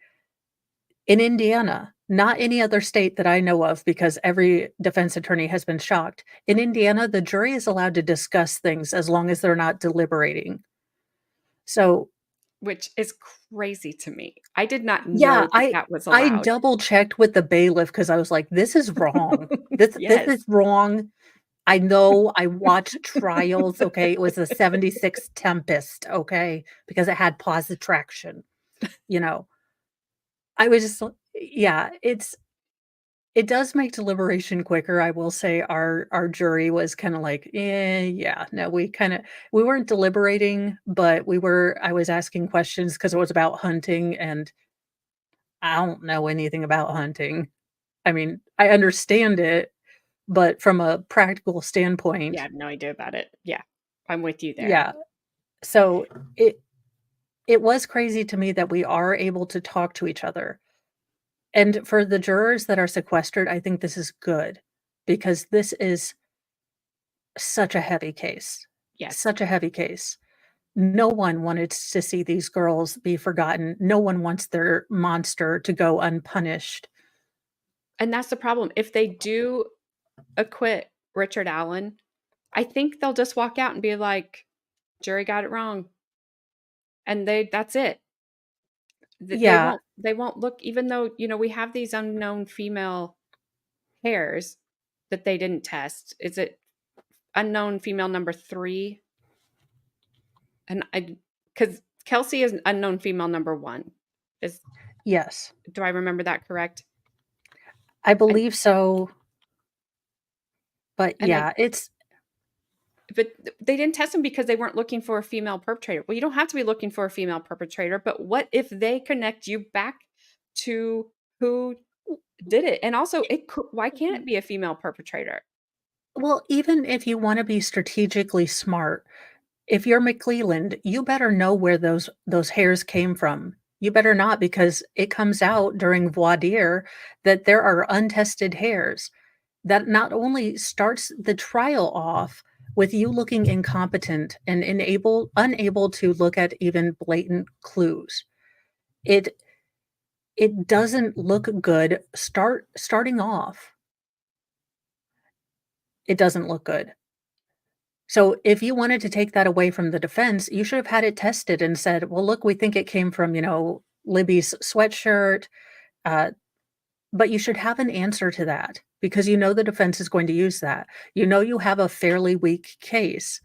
in Indiana, not any other state that I know of, because every defense attorney has been shocked. In Indiana, the jury is allowed to discuss things as long as they're not deliberating. So, Which is crazy to me. I did not yeah, know that that was I allowed. double checked with the bailiff because I was like, "This is wrong. This Yes. is wrong." I know I watched trials, okay? It was a '76 Tempest, okay? Because it had positive traction, you know? I was just Yeah, it does make deliberation quicker, I will say our jury was kinda like, "Eh, yeah, no," we weren't deliberating, but I was asking questions because it was about hunting, and I don't know anything about hunting. I mean, I understand it, but from a practical Yeah, I standpoint, have no idea about it. Yeah, I'm with you there. yeah. So, it was crazy to me that we are able to talk to each other. And for the jurors that are sequestered, I think this is good because this is such a heavy case, Yes. such a heavy case. No one wanted to see these girls be forgotten. No one wants their monster to go unpunished. And that's the problem. If they do acquit Richard Allen, I think they'll just walk out and be like, "Jury got it wrong." And that's it. Yeah, They won't look, even though, we have these unknown female pairs that they didn't test. Is it unknown female number 3? And I, because Kelsey is unknown female number 1. Is yes. Do I remember that correct? I And believe so, but and I yeah, it's but they didn't test them because they weren't looking for a female perpetrator. Well, you don't have to be looking for a female perpetrator, but what if they connect you back to who did it? And also, why can't it be a female perpetrator? well, even if you wanna be strategically smart, if you're McClelland, you better know where those hairs came from. You better not because it comes out during voir dire that there are untested hairs. That not only starts the trial off with you looking incompetent and unable to look at even blatant clues. It it doesn't look good starting off. It doesn't look good. So if you wanted to take that away from the defense, you should have had it tested and said, "Well, look, we think it came from, Libby's sweatshirt," uh, but you should have an answer to that because you know the defense is going to use that. You know you have a fairly weak case.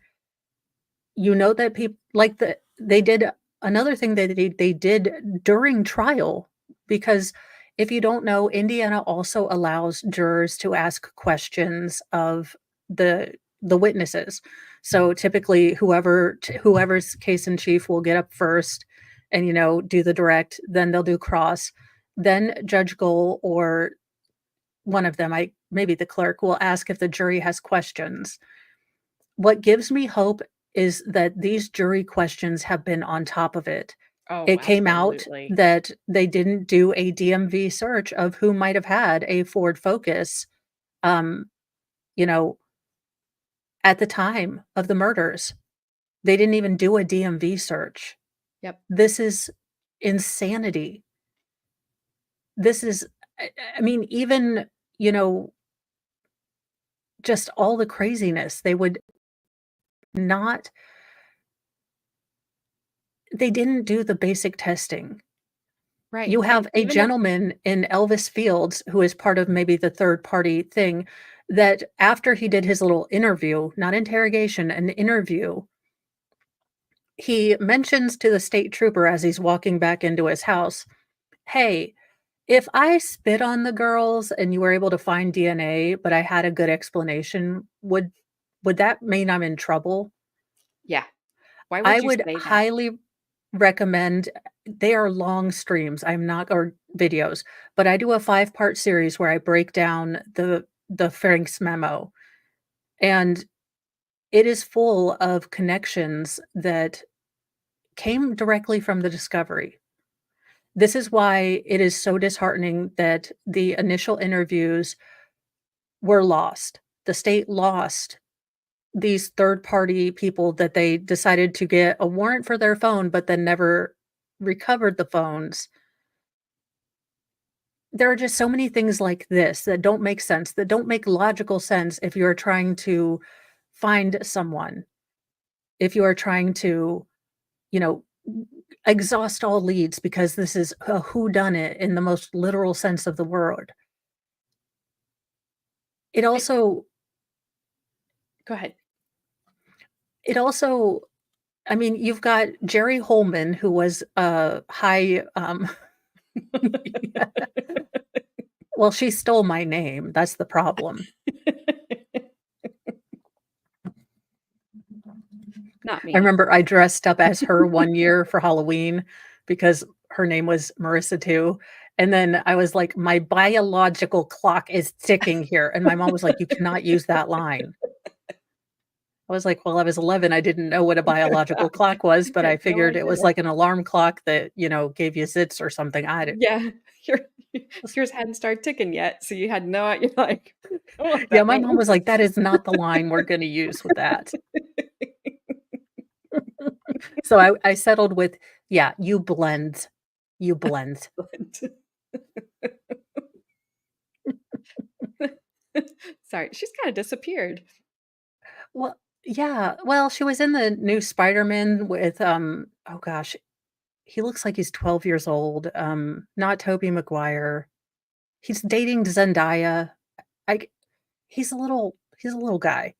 You know that people like they did another thing that they did during trial because if you don't know, Indiana also allows jurors to ask questions of the witnesses. So typically whoever's case in chief will get up first and do the direct, then they'll do cross. Then Judge Goal or one of them, I maybe the clerk will ask if the jury has questions. What gives me hope is that these jury questions have been on top of it. Oh, It came out absolutely. that they didn't do a DMV search of who might have had a Ford Focus, um, you know, at the time of the murders. They didn't even do a DMV search. Yep. This is insanity. This is I mean, even, you know, just all the craziness. Not they didn't do the basic testing. Right. You And have a even if gentleman in Elvis Fields who is part of maybe the third party thing that after he did his little interview, not interrogation, an interview, he mentions to the state trooper as he's walking back into his house, "Hey, if I spit on the girls and you were able to find DNA, but I had a good explanation, would that mean I'm in trouble?" yeah, why I would you would say that? highly recommend they are long streams, I'm not or videos, but I do a five-part series where I break down the Frank's memo, and it is full of connections that came directly from the discovery. This is why it is so disheartening that the initial interviews were lost. The state lost these third-party people that they decided to get a warrant for their phone, but then never recovered the phones. There are just so many things like this that don't make sense, that don't make logical sense if you're trying to find someone, if you are trying to, you know, exhaust all leads because this is a whodunit in the most literal sense of the word. It It also Go ahead. it also I mean, you've got Jerry Holman, who was a high, Well, she stole my name, that's the problem. Not I me. remember I dressed up as her one year for Halloween because her name was Marissa too, and then I was like, "My biological clock is ticking here," and my mom was like, "You cannot use that line." I was like, "Well, I was 11, I didn't know what a biological clock was, You but I had no figured it was idea. like an alarm clock that, gave you zits or something." I did Yeah, your yours hadn't started ticking yet, so you had no you're like, "I don't know what Yeah, that my mom means." was like, "That is not the line we're gonna use with that." So I settled with, "Yeah, you blend. You blend." Sorry, she's kinda disappeared. Well, yeah, well, she was in the new Spider-Man with, oh gosh, he looks like he's 12 years old, not Tobey Maguire. He's dating Zendaya. I he's a little guy.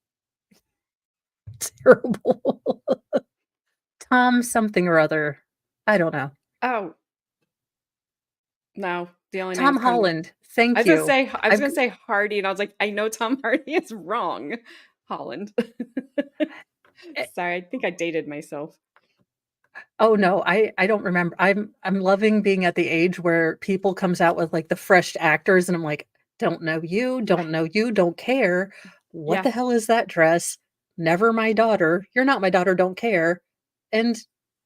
Terrible. Tom something or other. I don't know. Oh, no, the only names Tom coming Holland. Thank you. I was I've gonna g say Hardy, and I was like, "I know Tom Hardy is wrong." Holland. eh Sorry, I think I dated myself. oh, no, I don't remember. I'm loving being at the age where people comes out with, like, the fresh actors, and I'm like, "Don't know you, don't know you, don't care. What Yeah, the hell is that dress? Never my daughter. You're not my daughter, don't care." And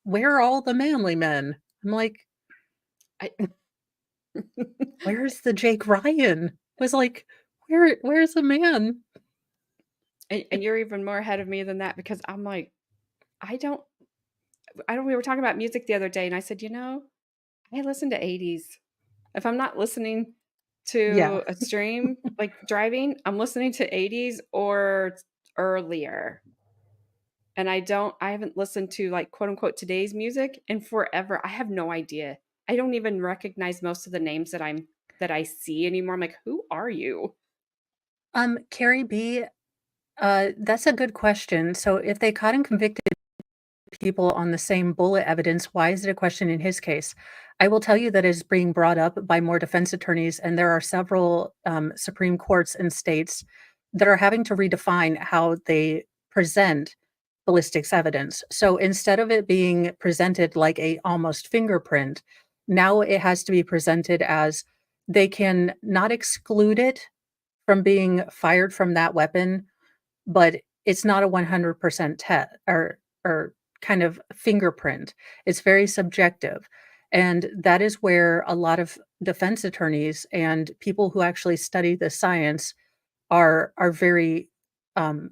where are all the manly men? I'm like, I "Where's the Jake Ryan?" I was like, "Where's the man?" and you're even more ahead of me than that because I'm like, I don't we were talking about music the other day, and I said, "You know, I listen to '80s. If I'm not listening Yeah. to a stream, like driving, I'm listening to '80s or earlier." And I haven't listened to like quote unquote today's music in forever. I have no idea. I don't even recognize most of the names that I see anymore. I'm like, who are you? Carrie B, that's a good question. So if they caught and convicted people on the same bullet evidence, why is it a question in his case? I will tell you that it is being brought up by more defense attorneys, and there are several Supreme Courts and states that are having to redefine how they present ballistics evidence. So instead of it being presented like a almost fingerprint, now it has to be presented as they can not exclude it from being fired from that weapon, but it's not a 100% or kind of fingerprint. It's very subjective, and that is where a lot of defense attorneys and people who actually study the science are very, um,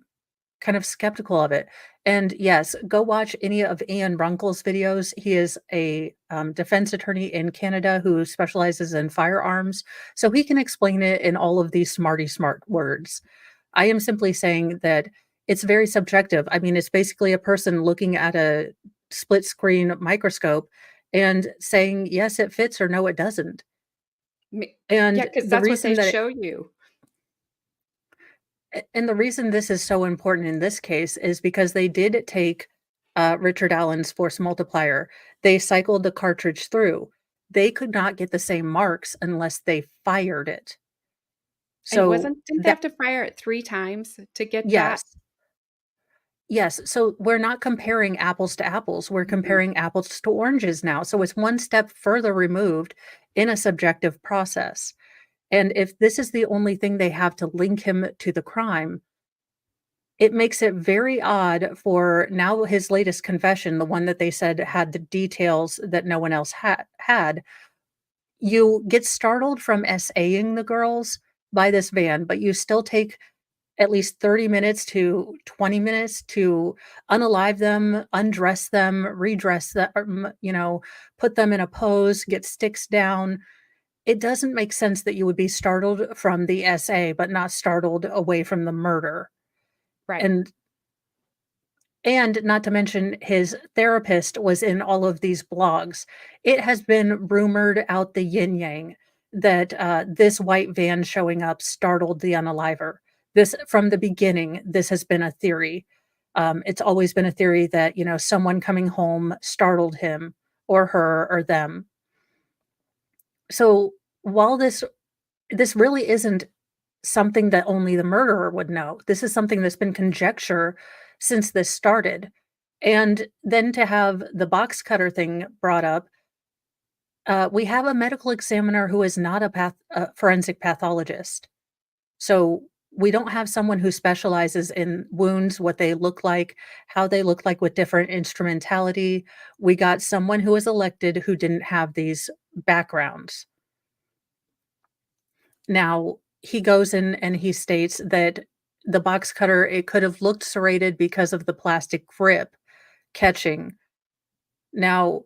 kind of skeptical of it. And yes, go watch any of Ian Runkle's videos. He is a, defense attorney in Canada who specializes in firearms, so he can explain it in all of these smarty smart words. I am simply saying that it's very subjective. I mean, it's basically a person looking at a split screen microscope and saying, "Yes, it fits," or "No, it doesn't." Yeah, And because the that's what they reason that it show you. and the reason this is so important in this case is because they did take, Richard Allen's force multiplier. They cycled the cartridge through. They could not get the same marks unless they fired it. And So wasn't didn't they that have to fire it 3 times to get that? yes. Yes, so we're not comparing apples to apples, we're Mm-mm. comparing apples to oranges now, so it's one step further removed in a subjective process, and if this is the only thing they have to link him to the crime, it makes it very odd for now his latest confession, the one that they said had the details that no one else had. You get startled from SAing the girls by this van, but you still take at least 30 minutes to 20 minutes to unalive them, undress them, redress them, put them in a pose, get sticks down. It doesn't make sense that you would be startled from the SA, but not startled away from the murder. Right. And not to mention his therapist was in all of these blogs. It has been rumored out the yin yang that, this white van showing up startled the unaliver. This from the beginning, this has been a theory. It's always been a theory that, someone coming home startled him or her or them. So, while this really isn't something that only the murderer would know, this is something that's been conjecture since this started, and then to have the box cutter thing brought up, we have a medical examiner who is not a forensic pathologist. So, we don't have someone who specializes in wounds, what they look like, how they look like with different instrumentality. We got someone who was elected who didn't have these backgrounds. Now, he goes in and he states that the box cutter, it could have looked serrated because of the plastic grip catching. Now,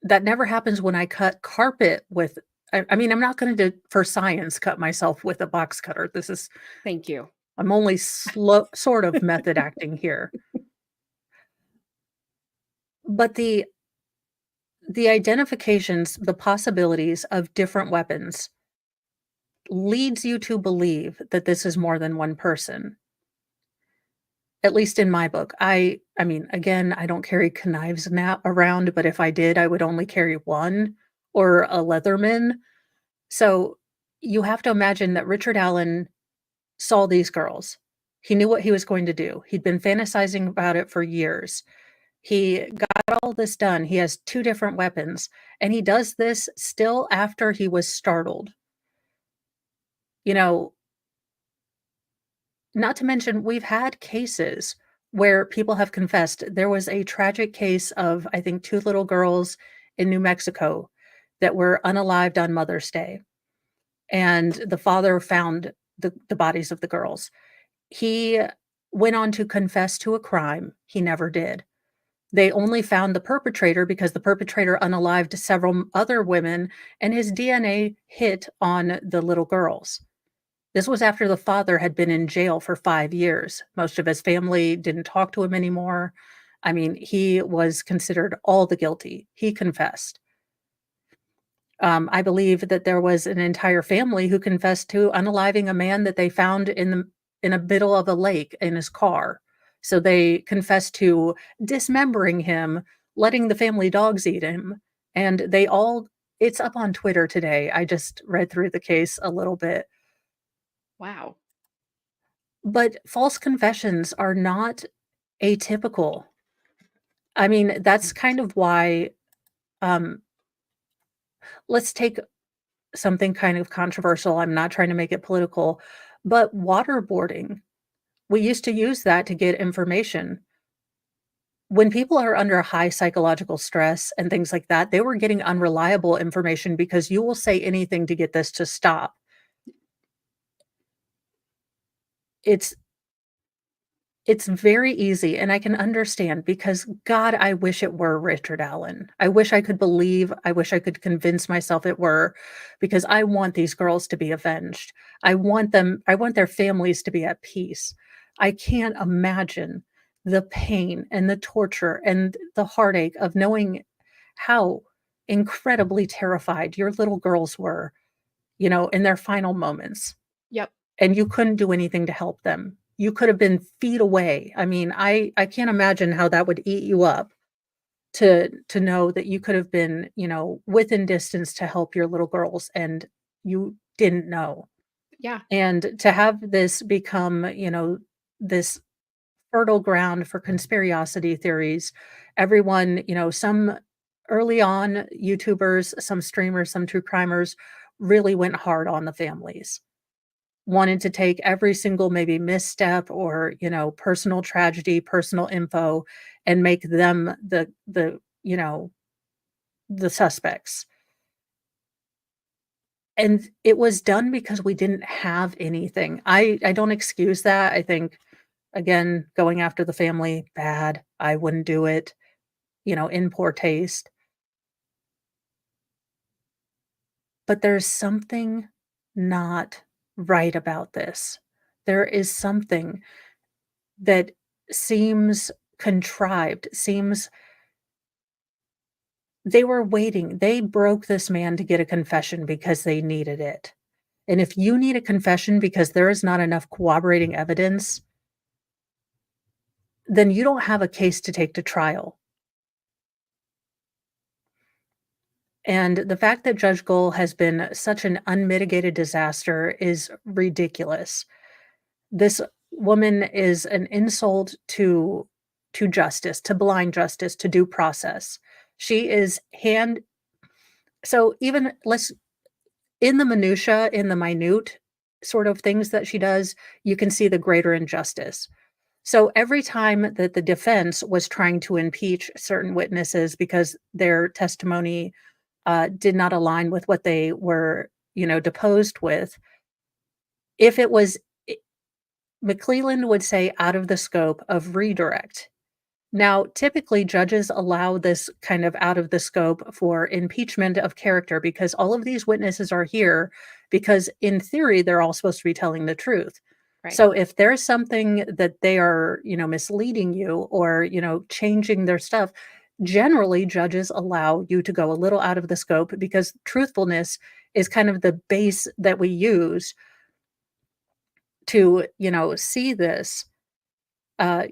that never happens when I cut carpet with I mean, I'm not gonna do for science, cut myself with a box cutter. This is Thank you. I'm only slow sort of method acting here. But the identifications, the possibilities of different weapons leads you to believe that this is more than one person. At least in my book. I mean, again, I don't carry knives now around, but if I did, I would only carry one or a Leatherman. So, you have to imagine that Richard Allen saw these girls. He knew what he was going to do. He'd been fantasizing about it for years. He got all this done. He has 2 different weapons, and he does this still after he was startled. You know, not to mention, we've had cases where people have confessed. There was a tragic case of, I think, 2 little girls in New Mexico that were unalived on Mother's Day, and the father found the bodies of the girls. He went on to confess to a crime he never did. They only found the perpetrator because the perpetrator unalived several other women, and his DNA hit on the little girls. This was after the father had been in jail for 5 years. Most of his family didn't talk to him anymore. I mean, he was considered all the guilty. He confessed. I believe that there was an entire family who confessed to unaliving a man that they found in a middle of a lake in his car. So they confessed to dismembering him, letting the family dogs eat him, and they all it's up on Twitter today. I just read through the case a little bit. Wow. But false confessions are not atypical. I mean, that's kind of why, um let's take something kind of controversial, I'm not trying to make it political, but waterboarding, we used to use that to get information. When people are under high psychological stress and things like that, they were getting unreliable information because you will say anything to get this to stop. It's It's very easy, and I can understand because, God, I wish it were Richard Allen. I wish I could believe, I wish I could convince myself it were, because I want these girls to be avenged. I want their families to be at peace. I can't imagine the pain and the torture and the heartache of knowing how incredibly terrified your little girls were, in their final moments. Yep. And you couldn't do anything to help them. You could have been feet away. I mean, I can't imagine how that would eat you up to know that you could have been, within distance to help your little girls and you didn't know. Yeah. And to have this become, this fertile ground for conspiracy theories, everyone, some early on YouTubers, some streamers, some true crimers really went hard on the families, wanted to take every single maybe misstep or, personal tragedy, personal info, and make them the suspects. And it was done because we didn't have anything. I don't excuse that. I think, again, going after the family, bad. I wouldn't do it, in poor taste. But there's something not right about this. There is something that seems contrived, seems they were waiting. They broke this man to get a confession because they needed it. And if you need a confession because there is not enough corroborating evidence, then you don't have a case to take to trial. And the fact that Judge Gold has been such an unmitigated disaster is ridiculous. This woman is an insult to justice, to blind justice, to due process. She is hand so even let's in the minutia, in the minute sort of things that she does, you can see the greater injustice. So every time that the defense was trying to impeach certain witnesses because their testimony did not align with what they were, deposed with, if it was McClelland would say out of the scope of redirect. Now, typically, judges allow this kind of out of the scope for impeachment of character because all of these witnesses are here because, in theory, they're all supposed to be telling the truth. Right. So, if there's something that they are, misleading you or, changing their stuff, generally judges allow you to go a little out of the scope because truthfulness is kind of the base that we use to, see this. Uh,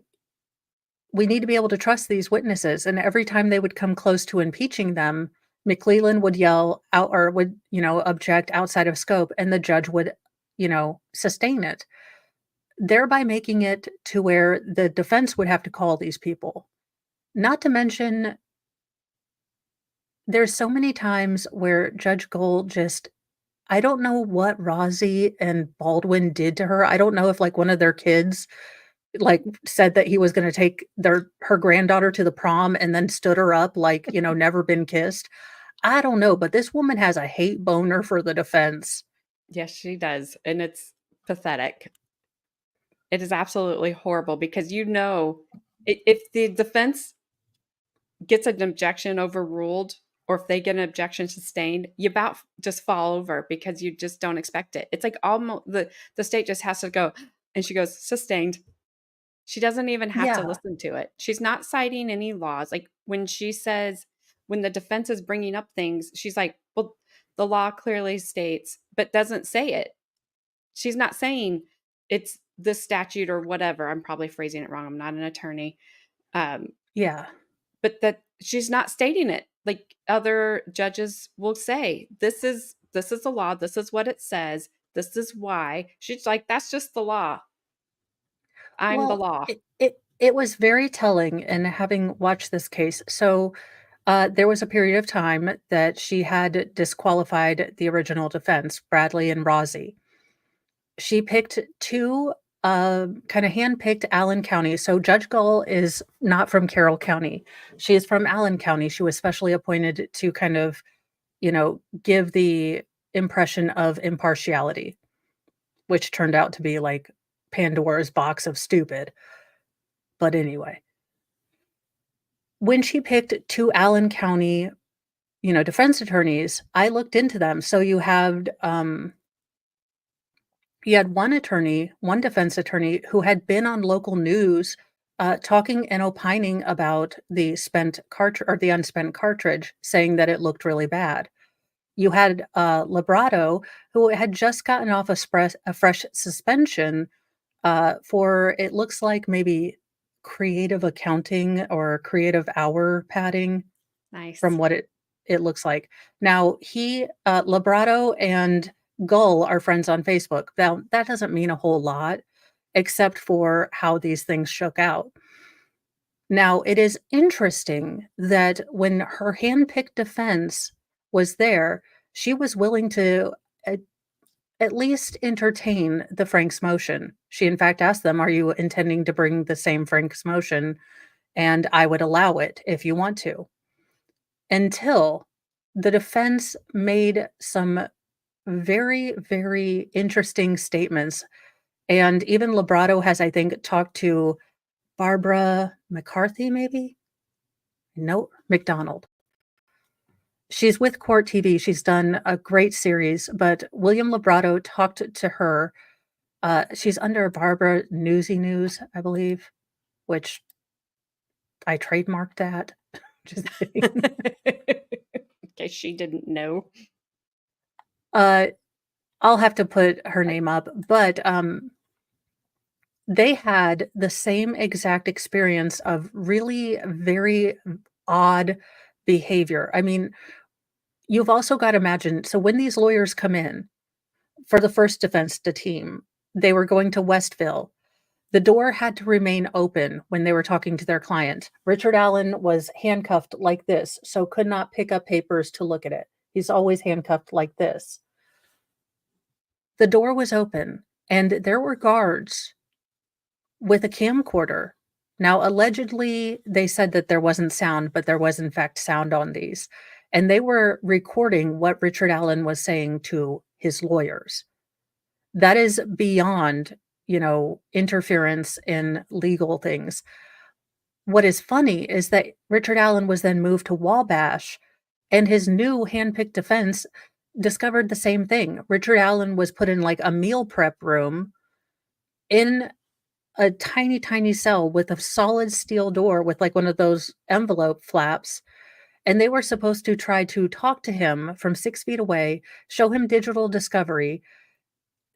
we need to be able to trust these witnesses. And every time they would come close to impeaching them, McClellan would yell out or would, object outside of scope, and the judge would, sustain it, thereby making it to where the defense would have to call these people. Not to mention, there's so many times where Judge Gold just, I don't know what Rozzy and Baldwin did to her. I don't know if like one of their kids like, said that he was gonna take her granddaughter to the prom and then stood her up like, never been kissed. I don't know, but this woman has a hate boner for the defense. Yes, she does, and it's pathetic. It is absolutely horrible because if the defense gets an objection overruled or if they get an objection sustained, you about just fall over because you just don't expect it. It's like almost the state just has to go, and she goes, "Sustained." She doesn't even have to Yeah, listen to it. She's not citing any laws. Like when the defense is bringing up things, she's like, "Well, the law clearly states," but doesn't say it. She's not saying it's this statute or whatever. I'm probably phrasing it wrong. I'm not an attorney. Um, yeah, but that she's not stating it. Like other judges will say, this is the law, this is what it says, this is why. She's like, that's just the law. I'm the well, law. it was very telling in having watched this case. So, there was a period of time that she had disqualified the original defense, Bradley and Rozzy. She picked 2, kinda handpicked Allen County. So Judge Gull is not from Carroll County. She is from Allen County. She was specially appointed to kind of, give the impression of impartiality, which turned out to be like Pandora's box of stupid. But anyway, when she picked 2 Allen County, defense attorneys, I looked into them. So you had one attorney, one defense attorney who had been on local news, talking and opining about the spent cartridge or the unspent cartridge, saying that it looked really bad. You had Librato, who had just gotten off a fresh suspension for it looks like maybe creative accounting or creative hour padding from Nice. what it looks like. Now Librato and Gull are friends on Facebook. Now, that doesn't mean a whole lot except for how these things shook out. Now, it is interesting that when her handpicked defense was there, she was willing to at at least entertain the Frank's motion. She, in fact, asked them, "Are you intending to bring the same Frank's motion? And I would allow it if you want to." Until the defense made some very, very interesting statements, and even Librato has, I think, talked to Barbara McCarthy, maybe? No, McDonald. She's with Court TV, she's done a great series, but William Librato talked to her, she's under Barbara Newsy News, I believe, which I trademarked that. Just kidding. In case she didn't know. Uh, I'll have to put her name up, but, they had the same exact experience of really very odd behavior. I mean, you've also got to imagine, so when these lawyers come in for the first defense team, they were going to Westville. The door had to remain open when they were talking to their client. Richard Allen was handcuffed like this, so could not pick up papers to look at it. He's always handcuffed like this. The door was open, and there were guards with a camcorder. Now, allegedly, they said that there wasn't sound, but there was, in fact, sound on these. And they were recording what Richard Allen was saying to his lawyers. That is beyond, interference in legal things. What is funny is that Richard Allen was then moved to Wabash, and his new handpicked defense discovered the same thing. Richard Allen was put in like a meal prep room in a tiny, tiny cell with a solid steel door with like one of those envelope flaps. And they were supposed to try to talk to him from 6 feet away, show him digital discovery.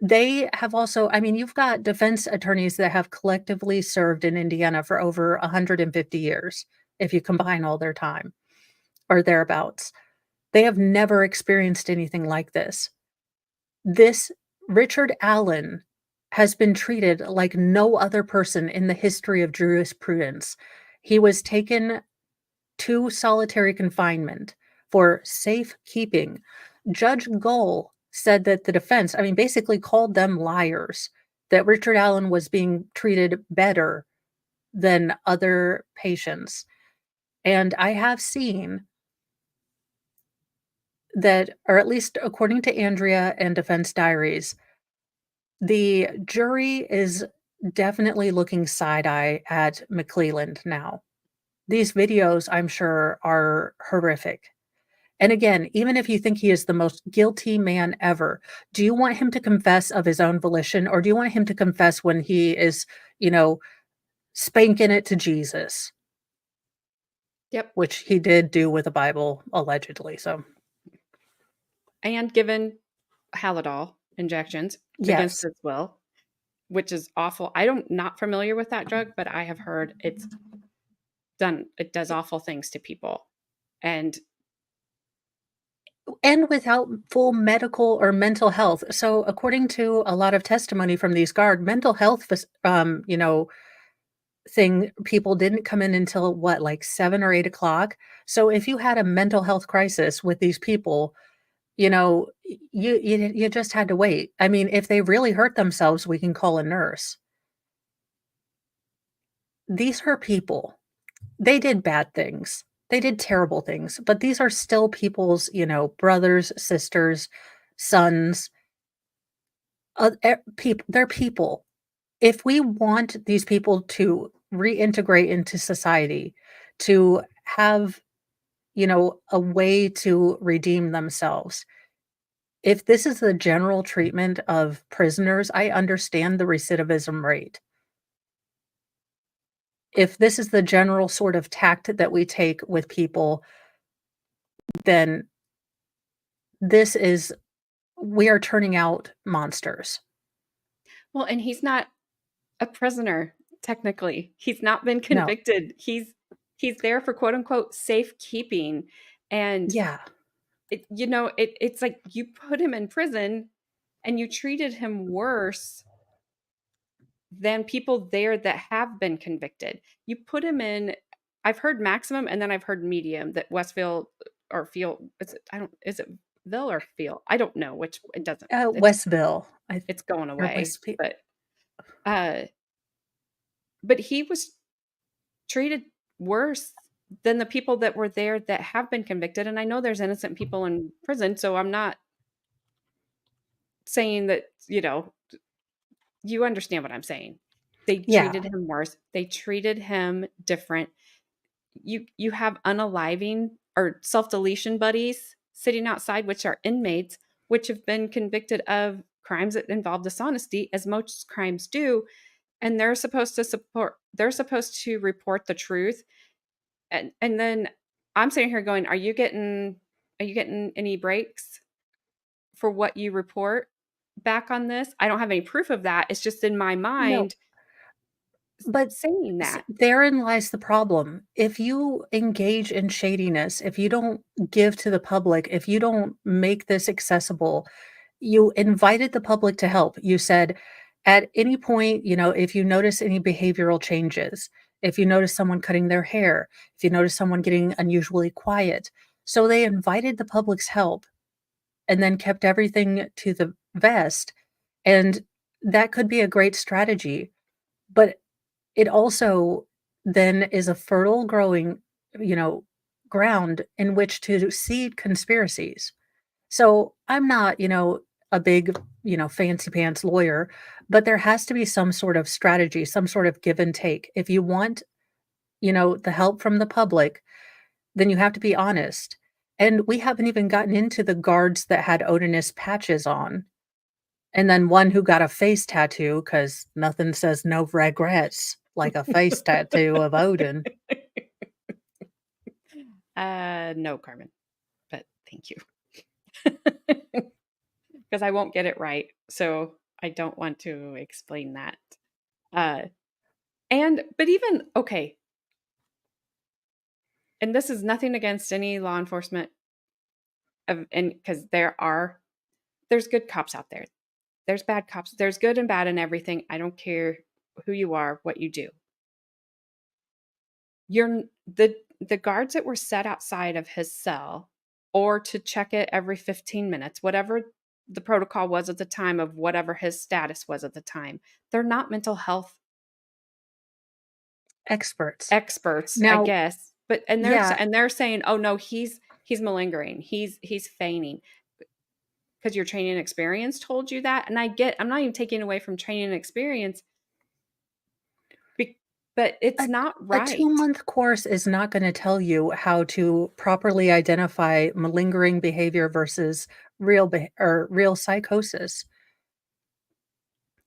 They have also, I mean, you've got defense attorneys that have collectively served in Indiana for over 150 years, if you combine all their time or thereabouts. They have never experienced anything like this. This Richard Allen has been treated like no other person in the history of jurisprudence. He was taken to solitary confinement for safekeeping. Judge Gull said that the defense, I mean, basically called them liars, that Richard Allen was being treated better than other patients. And I have seen that, or at least according to Andrea and Defense Diaries, the jury is definitely looking side eye at McClelland now. These videos, I'm sure, are horrific. And again, even if you think he is the most guilty man ever, do you want him to confess of his own volition, or do you want him to confess when he is, you know, spanking it to Jesus, Yep. which he did do with the Bible, allegedly. So, And given Halidol injections against yes. his will, which is awful. I don't not familiar with that drug, but I have heard it does awful things to people. And And without full medical or mental health. So, according to a lot of testimony from these guard, mental health, thing, people didn't come in until what, like 7 or 8 o'clock. So, if you had a mental health crisis with these people, you just had to wait. I mean, if they really hurt themselves, we can call a nurse. These are people. They did bad things. They did terrible things, but these are still people's, brothers, sisters, sons, they're people. If we want these people to reintegrate into society, to have, a way to redeem themselves, if this is the general treatment of prisoners, I understand the recidivism rate. If this is the general sort of tact that we take with people, then this is we are turning out monsters. well, and he's not a prisoner technically. He's not been No. convicted. He's there for quote unquote safekeeping. And Yeah. it's like you put him in prison and you treated him worse than people there that have been convicted. You put him in, I've heard maximum and then I've heard medium, that Westville or Feel, is it Ville or Feel? I don't know which, Westville. it's going Or away. West Uh but he was treated worse than the people that were there that have been convicted. And I know there's innocent people in prison, so I'm not saying that, you understand what I'm saying. They Yeah. treated him worse. They treated him different. You have unaliving or self-deletion buddies sitting outside, which are inmates, which have been convicted of crimes that involve dishonesty, as most crimes do, and they're supposed to report the truth. And then I'm sitting here going, are you getting any breaks for what you report back on this? I don't have any proof of that. It's just in my No. mind. But saying see, that. therein lies the problem. If you engage in shadiness, if you don't give to the public, if you don't make this accessible, you invited the public to help. You said, at any point, if you notice any behavioral changes, if you notice someone cutting their hair, if you notice someone getting unusually quiet. So they invited the public's help and then kept everything to the vest. And that could be a great strategy. But it also then is a fertile growing, you know, ground in which to seed conspiracies. So I'm not, a big, fancy pants lawyer, but there has to be some sort of strategy, some sort of give and take. If you want, the help from the public, then you have to be honest. And we haven't even gotten into the guards that had Odinist patches on. And then one who got a face tattoo because nothing says no regrets like a face tattoo of Odin. No, Carmen, but thank you. Because I won't get it right, so I don't want to explain that. Uh, but even okay, and this is nothing against any law enforcement and because there's good cops out there. There's bad cops. There's good and bad in everything. I don't care who you are, what you do. The guards that were set outside of his cell or to check it every 15 minutes, whatever the protocol was at the time of whatever his status was at the time. They're not mental health Experts. experts, I Now, guess. But and yeah, they're saying, "Oh no, he's malingering. He's feigning." Because your training and experience told you that. And I'm not even taking away from training and experience, but it's a, not a right. 2-month course is not going to tell you how to properly identify malingering behavior versus or real psychosis.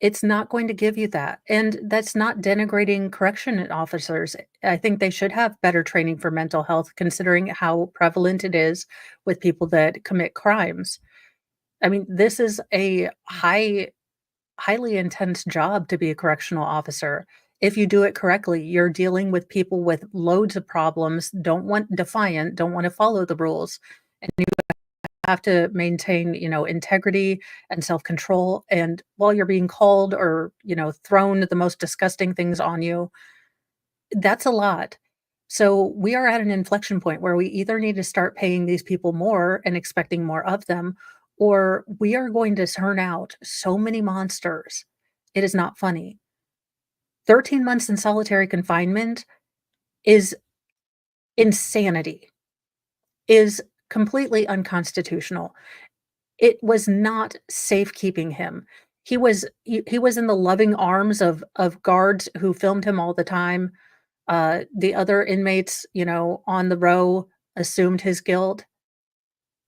It's not going to give you that. And that's not denigrating correction officers. I think they should have better training for mental health, considering how prevalent it is with people that commit crimes. I mean, this is a highly intense job to be a correctional officer. If you do it correctly, you're dealing with people with loads of problems, don't want to follow the rules, and you have to maintain, integrity and self-control. And while you're being called or, thrown the most disgusting things on you, that's a lot. So we are at an inflection point where we either need to start paying these people more and expecting more of them, or we are going to turn out so many monsters. It is not funny. 13 months in solitary confinement is insanity, is completely unconstitutional. It was not safe keeping him. He was in the loving arms of guards who filmed him all the time. The other inmates, on the row assumed his guilt.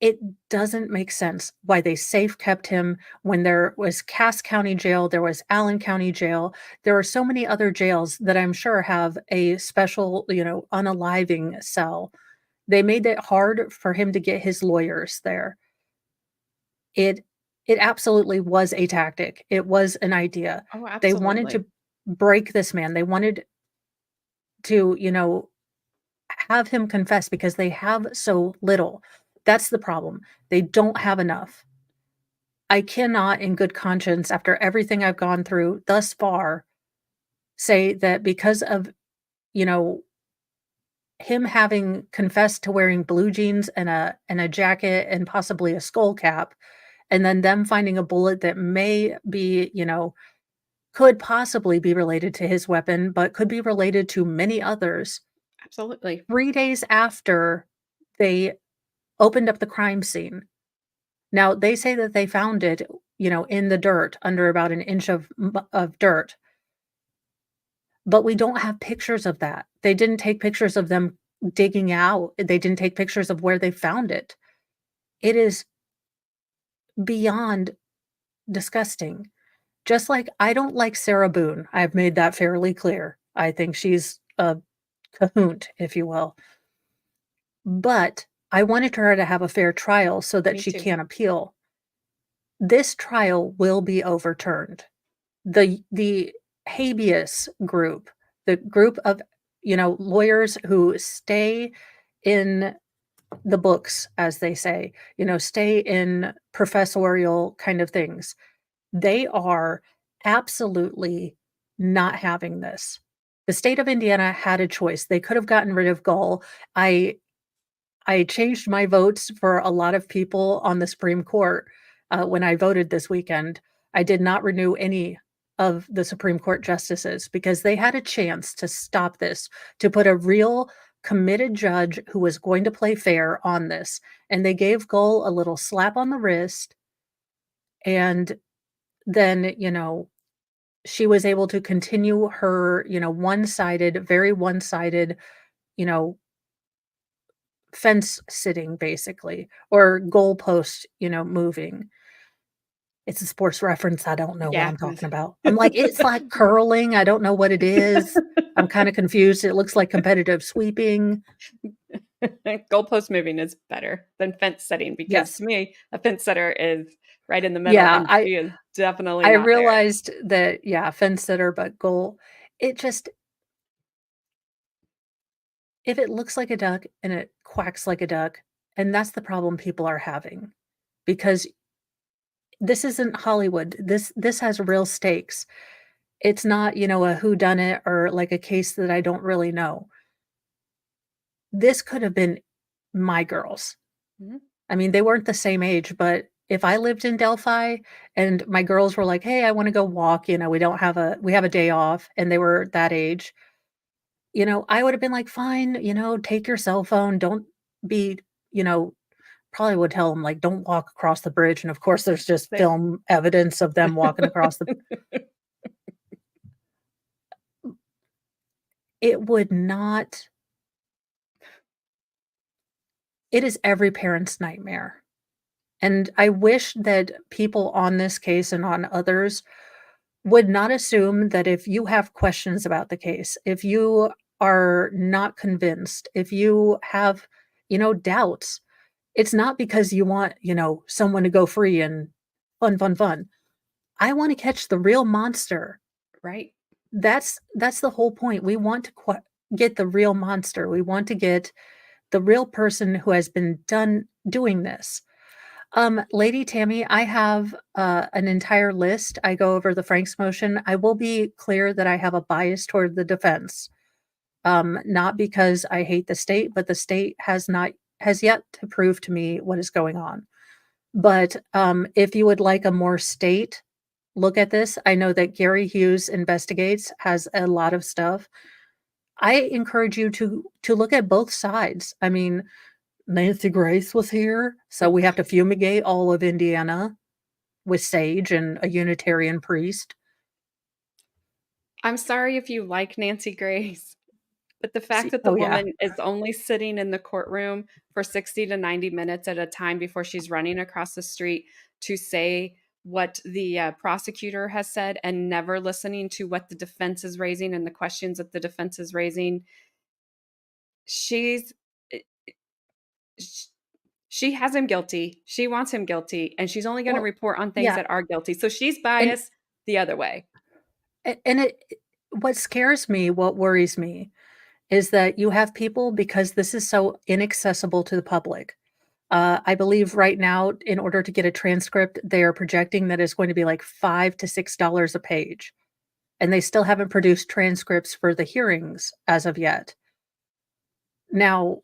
It doesn't make sense why they safe kept him when there was Cass County Jail, there was Allen County Jail. There are so many other jails that I'm sure have a special, unaliving cell. They made it hard for him to get his lawyers there. It it absolutely was a tactic. It was an idea. Oh, They wanted absolutely. to break this man. They wanted to, have him confess because they have so little. That's the problem. They don't have enough. I cannot, in good conscience, after everything I've gone through thus far, say that because of, you know, him having confessed to wearing blue jeans and a jacket and possibly a skull cap, and then them finding a bullet that may be, could possibly be related to his weapon, but could be related to many others. Absolutely. 3 days after they opened up the crime scene. Now, they say that they found it, in the dirt under about an inch of dirt, but we don't have pictures of that. They didn't take pictures of them digging out. They didn't take pictures of where they found it. It is beyond disgusting. Just like I don't like Sarah Boone. I've made that fairly clear. I think she's a cahoot, if you will. But I wanted her to have a fair trial so that Me she too. can appeal. This trial will be overturned. The habeas group, the group of, lawyers who stay in the books, as they say, stay in professorial kind of things. They are absolutely not having this. The state of Indiana had a choice. They could have gotten rid of Gull. I I changed my votes for a lot of people on the Supreme Court, when I voted this weekend. I did not renew any of the Supreme Court justices because they had a chance to stop this, to put a real committed judge who was going to play fair on this, and they gave Gull a little slap on the wrist, and then, she was able to continue her, one-sided, very one-sided, you know, fence sitting basically, or goalpost, moving. It's a sports reference, I don't know what Yeah. I'm talking about. I'm like, "It's like curling, I don't know what it is." I'm kinda confused, it looks like competitive sweeping. Goalpost moving is better than fence setting because Yes. to me, a fence setter is right in the middle, Yeah, and I she is definitely I not there. realized that, yeah, fence sitter, but goal it just if it looks like a duck and it quacks like a duck, and that's the problem people are having, because this isn't Hollywood, this has real stakes. It's not, a whodunit or like a case that I don't really know. This could have been my girls. Mhm. I mean, they weren't the same age, but if I lived in Delphi and my girls were like, "Hey, I wanna go walk," we have a day off, and they were that age, I would have been like, "Fine, take your cell phone, don't be" you know, probably would tell them like, "Don't walk across the bridge," and of course, there's just They film evidence of them walking across the it would not it is every parent's nightmare. And I wish that people on this case and on others would not assume that if you have questions about the case, if you are not convinced, if you have, doubts, it's not because you want, someone to go free and fun, fun, fun. I want to catch the real monster. right. That's the whole point. We want to get the real monster. We want to get the real person who has been done doing this. Lady Tammy, I have, an entire list. I go over the Franks motion. I will be clear that I have a bias toward the defense, not because I hate the state, but the state has yet to prove to me what is going on. But, if you would like a more state look at this, I know that Gary Hughes Investigates has a lot of stuff. I encourage you to look at both sides. I mean, Nancy Grace was here, so we have to fumigate all of Indiana with sage and a Unitarian priest. I'm sorry if you like Nancy Grace, but the fact See that the oh, yeah. woman is only sitting in the courtroom for 60 to 90 minutes at a time before she's running across the street to say what the prosecutor has said and never listening to what the defense is raising and the questions that the defense is raising, she's eh, sh- she has him guilty. She wants him guilty, and she's only going to Well, report on things yeah, that are guilty. So she's and biased the other way. and what scares me, what worries me, is that you have people because this is so inaccessible to the public. I believe right now, in order to get a transcript, they are projecting that it's going to be like $5 to $6 a page, and they still haven't produced transcripts for the hearings as of yet. Now,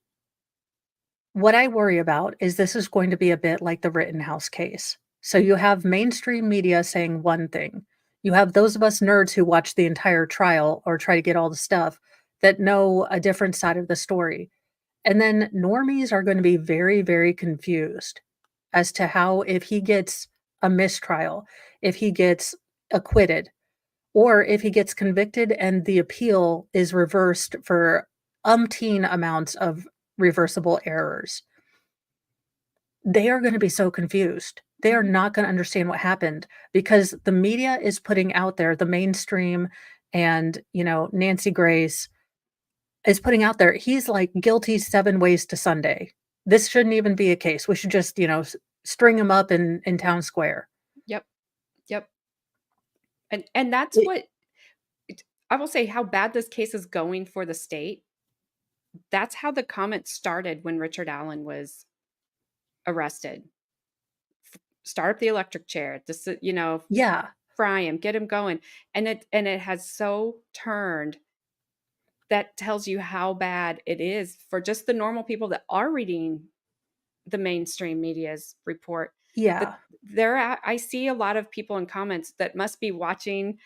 what I worry about is this is going to be a bit like the Rittenhouse case. So you have mainstream media saying one thing. You have those of us nerds who watch the entire trial or try to get all the stuff that know a different side of the story. And then normies are going to be very, very confused as to how, if he gets a mistrial, if he gets acquitted, or if he gets convicted and the appeal is reversed for umpteen amounts of reversible errors, they are gonna be so confused. They are Mhm. not gonna understand what happened because the media is putting out there, the mainstream and, Nancy Grace is putting out there, he's like guilty 7 ways to Sunday. This shouldn't even be a case. We should just, string him up in town square. Yep. Yep. And that's It what I will say how bad this case is going for the state. That's how the comments started when Richard Allen was arrested. Start up the electric chair, this, Yeah, fry him, get him going. And it has so turned. That tells you how bad it is for just the normal people that are reading the mainstream media's report. That yeah, I see a lot of people in comments that must be watching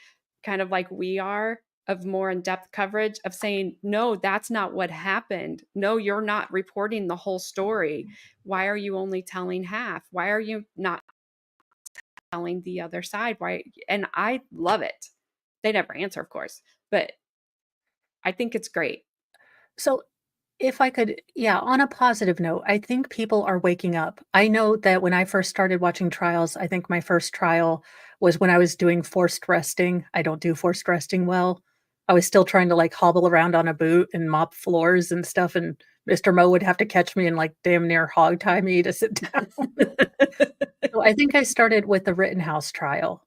kind of like we are, of more in-depth coverage, of saying, no, that's not what happened. No, you're not reporting the whole story. Why are you only telling half? Why are you not telling the other side? Why? And I love it. They never answer, of course, but I think it's great. so if I could, yeah, on a positive note, I think people are waking up. I know that when I first started watching trials, I think my first trial was when I was doing forced resting. I don't do forced resting well. I was still trying to like hobble around on a boot and mop floors and stuff. And Mr. Mo would have to catch me and like damn near hog tie me to sit down. So I think I started with the Rittenhouse trial.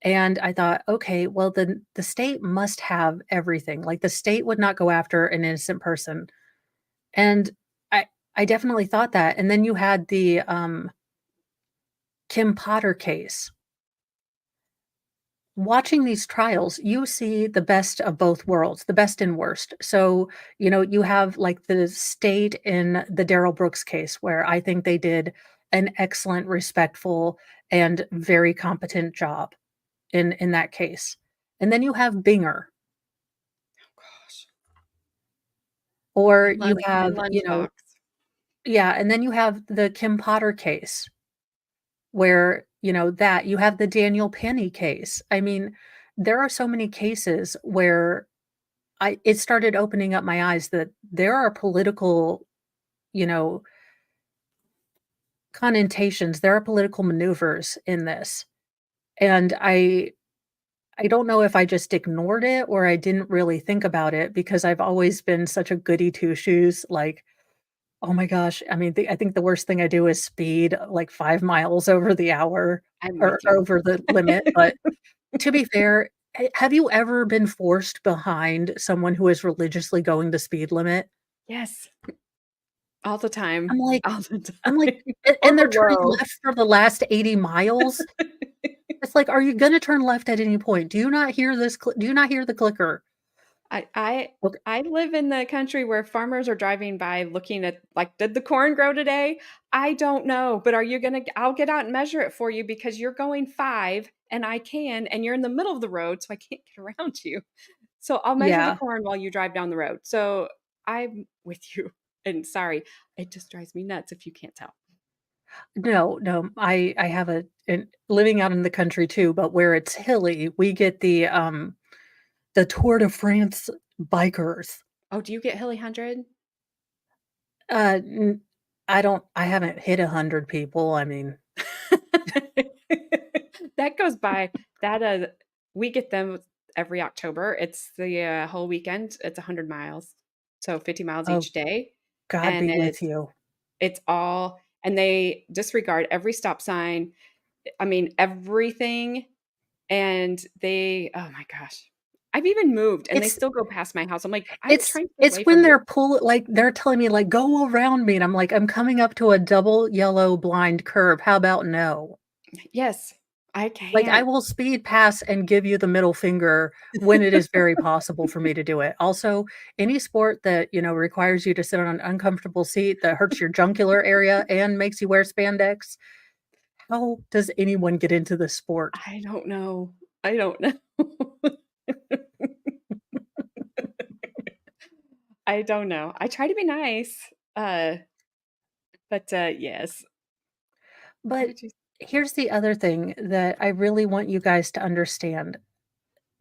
And I thought, okay, well, then the state must have everything. Like the state would not go after an innocent person, and I I definitely thought that, and then you had the, Kim Potter case. Watching these trials, you see the best of both worlds, the best and worst. So, you have, like, the state in the Darrell Brooks case where I think they did an excellent, respectful, and very competent job in that case. And then you have Binger, Gosh, or my you my have, lunchbox. yeah, and then you have the Kim Potter case. Where, that you have the Daniel Penny case. I mean, there are so many cases where it started opening up my eyes that there are political, you know, connotations, there are political maneuvers in this. And I don't know if I just ignored it or I didn't really think about it because I've always been such a goody two shoes, like, oh my gosh, I mean, I think the worst thing I do is speed like 5 miles over the hour I'm or with you. over the limit, but to be fair, have you ever been forced behind someone who is religiously going the speed limit? Yes, all the I'm time, like all the I'm like, time, and or they're turning below. left for the last 80 miles? It's like, "Are you gonna turn left at any point? Do you not hear the clicker?" I I Okay. I live in the country where farmers are driving by looking at, like, "Did the corn grow today? I don't know, but are you gonna I'll get out and measure it for you because you're going 5 and I can, and you're in the middle of the road, so I can't get around you. So I'll measure the Yeah. corn while you drive down the road." So I'm with you, and sorry, it just drives me nuts if you can't tell. No, no, I have living out in the country too, but where it's hilly, we get the Tour de France bikers. Oh, do you get Hilly 100? N I haven't hit 100 people, I mean, That goes by that, we get them every October. It's the, whole weekend. It's 100 miles, so 50 miles oh, each day, God and be with you. it's all and they disregard every stop sign, I mean, everything, and they oh my gosh. I've even moved, and they It's still go past my house. I'm like, "I'm it's trying to stay it's away when from you." they're telling me, like, "Go around me," and I'm like, "I'm coming up to a double yellow blind curve, how about no?" Yes, I Like, I can't. will speed pass and give you the middle finger when it is very possible for me to do it. Also, any sport that, requires you to sit on an uncomfortable seat that hurts your jungular area and makes you wear spandex, how does anyone get into this sport? I don't know. I don't know. I don't know. I try to be nice, but, yes. What But did you here's the other thing that I really want you guys to understand.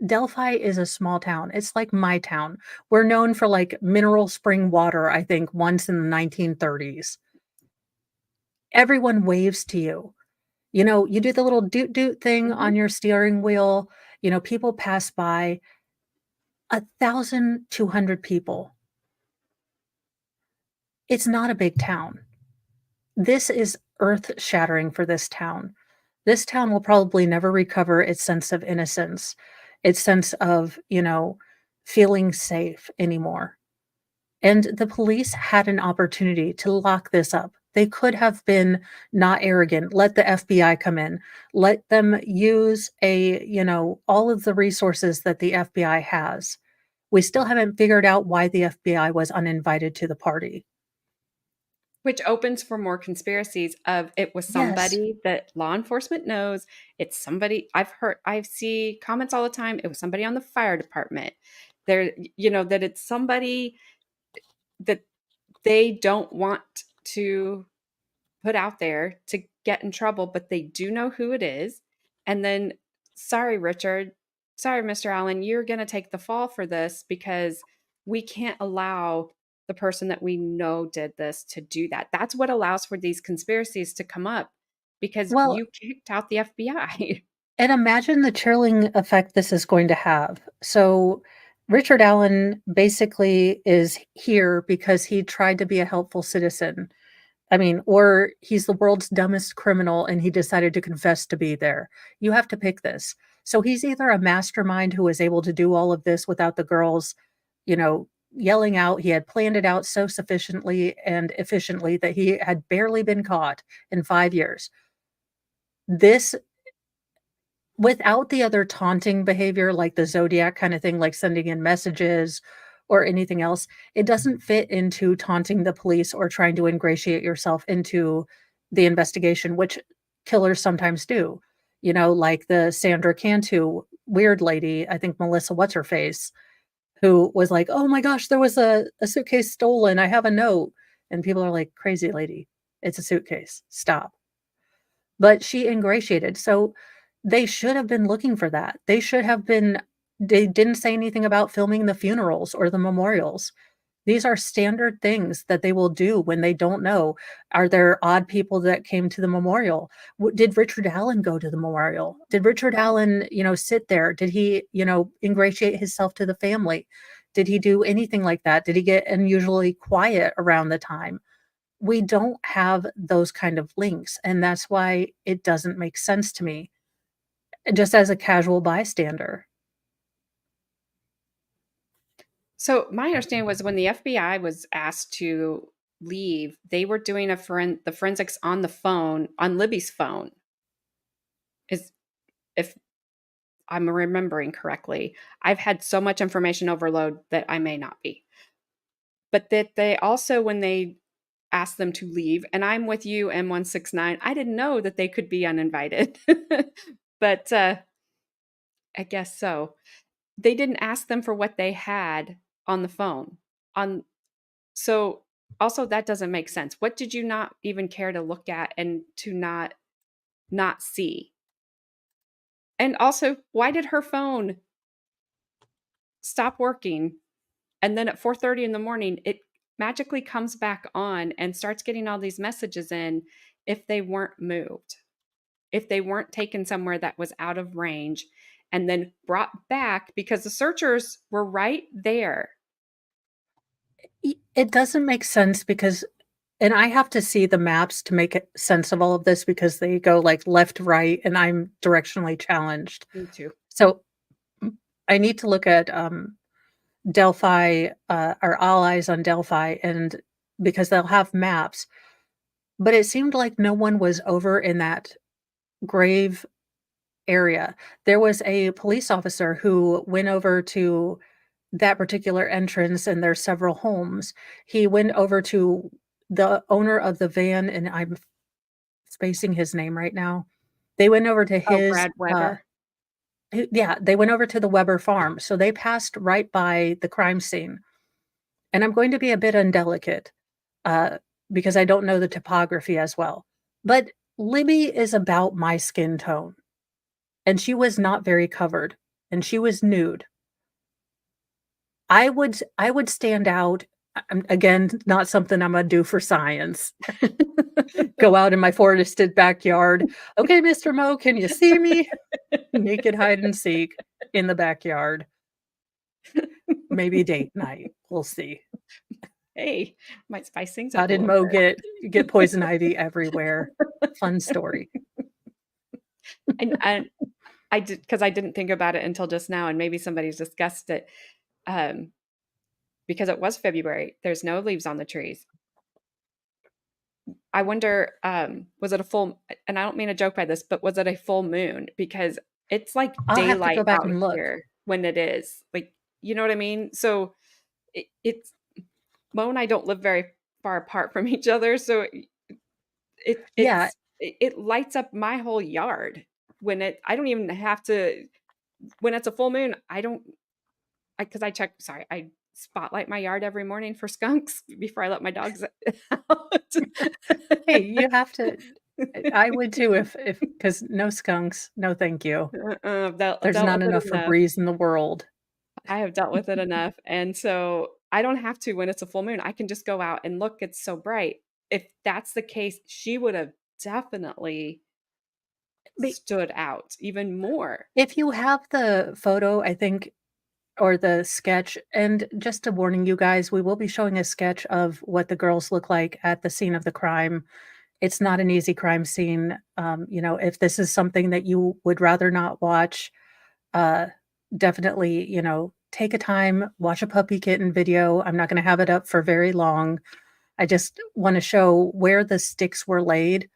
Delphi is a small town. It's like my town. We're known for, like, mineral spring water, I think, once in the 1930s. Everyone waves to you. You do the little doot doot thing Mhm. on your steering wheel, people pass by. 1,200 people. It's not a big town. This is earth-shattering for this town. This town will probably never recover its sense of innocence, its sense of, feeling safe anymore. And the police had an opportunity to lock this up. They could have been not arrogant, let the FBI come in, let them use all of the resources that the FBI has. We still haven't figured out why the FBI was uninvited to the party. Which opens for more conspiracies of it was Yes. somebody that law enforcement knows. It's somebody I see comments all the time. It was somebody on the fire department. There, that it's somebody that they don't want to put out there to get in trouble, but they do know who it is. And then, sorry, Richard, sorry, Mr. Allen, you're going to take the fall for this because we can't allow the person that we know did this to do that. That's what allows for these conspiracies to come up because Well, you kicked out the FBI. and imagine the chilling effect this is going to have. So, Richard Allen basically is here because he tried to be a helpful citizen. I mean, or he's the world's dumbest criminal and he decided to confess to be there. You have to pick this. So he's either a mastermind who was able to do all of this without the girls, yelling out. He had planned it out so sufficiently and efficiently that he had barely been caught in 5 years. This, without the other taunting behavior, like the Zodiac kind of thing, like sending in messages or anything else, it doesn't fit into taunting the police or trying to ingratiate yourself into the investigation, which killers sometimes do. Like the Sandra Cantu weird lady, I think Melissa What's Her Face, who was like, "Oh my gosh, there was a suitcase stolen. I have a note." And people are like, "Crazy lady. It's a suitcase. Stop." But she ingratiated, so they should have been looking for that. They didn't say anything about filming the funerals or the memorials. These are standard things that they will do when they don't know. Are there odd people that came to the memorial? Did Richard Allen go to the memorial? Did Richard Right. Allen, sit there? Did he, ingratiate himself to the family? Did he do anything like that? Did he get unusually quiet around the time? We don't have those kind of links, and that's why it doesn't make sense to me, just as a casual bystander. So my understanding was when the FBI was asked to leave, they were doing the forensics on the phone, on Libby's phone. Is if I'm remembering correctly. I've had so much information overload that I may not be. But that they also, when they asked them to leave, and I'm with you, M169, I didn't know that they could be uninvited. But I guess so. They didn't ask them for what they had on the phone. On So also that doesn't make sense. What did you not even care to look at and to not see? And also, why did her phone stop working and then at 4:30 in the morning it magically comes back on and starts getting all these messages in if they weren't moved, if they weren't taken somewhere that was out of range and then brought back because the searchers were right there. It doesn't make sense because, and I have to see the maps to make it sense of all of this because they go, like, left, right, and I'm directionally challenged. Me too. So, I need to look at, Delphi, our allies on Delphi, and because they'll have maps, but it seemed like no one was over in that grave area. There was a police officer who went over to that particular entrance, and there's several homes. He went over to the owner of the van, and I'm spacing his name right now. They went over to Oh, his, Brad Weber. yeah, they went over to the Weber farm, so they passed right by the crime scene. And I'm going to be a bit indelicate, uh, because I don't know the topography as well. But Libby is about my skin tone, and she was not very covered, and she was nude. I would stand out. Again, not something I'm gonna do for science. Go out in my forested backyard. "Okay, Mr. Mo, can you see me?" Naked hide and seek in the backyard. Maybe date night. We'll see. Hey, might spice things How up a did little Mo bit. get poison ivy everywhere? Fun story. And I did because I didn't think about it until just now, and maybe somebody's discussed it. um, because it was February. There's no leaves on the trees. I wonder, was it a full, and I don't mean to joke by this, but was it a full moon? Because it's like I'll have to daylight go back out and look. here when it is. Like, you know what I mean? So it's Mo and I don't live very far apart from each other, so Yeah, it lights up my whole yard when I don't even have to, when it's a full moon, I don't, because I check, sorry, I spotlight my yard every morning for skunks before I let my dogs out. hey, you have to I would too if because no skunks, no thank you. I've There's dealt not with it enough enough. Febreze in the world. I have dealt with it enough, and so I don't have to when it's a full moon. I can just go out and look, it's so bright. If that's the case, she would have definitely Be stood out even more. if you have the photo, I think, or the sketch, and just a warning you guys, we will be showing a sketch of what the girls look like at the scene of the crime. It's not an easy crime scene. If this is something that you would rather not watch, uh, definitely, take a time, watch a puppy kitten video. I'm not gonna have it up for very long. I just wanna show where the sticks were laid.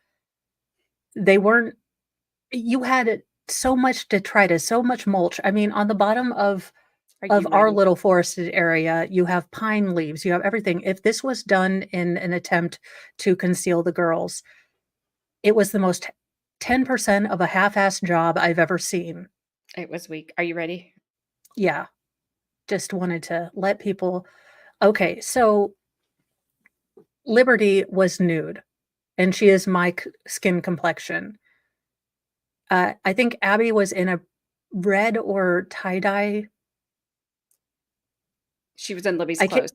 They weren't you had so much detritus, so much mulch. I mean, on the bottom of Are of you our ready? little forested area, you have pine leaves, you have everything. If this was done in an attempt to conceal the girls, it was the most 10% of a half-assed job I've ever seen. It was weak. Are you ready? Yeah, just wanted to let people okay, so Liberty was nude, and she is my skin complexion. I think Abby was in a red or tie-dye. She was in Libby's I can't clothes,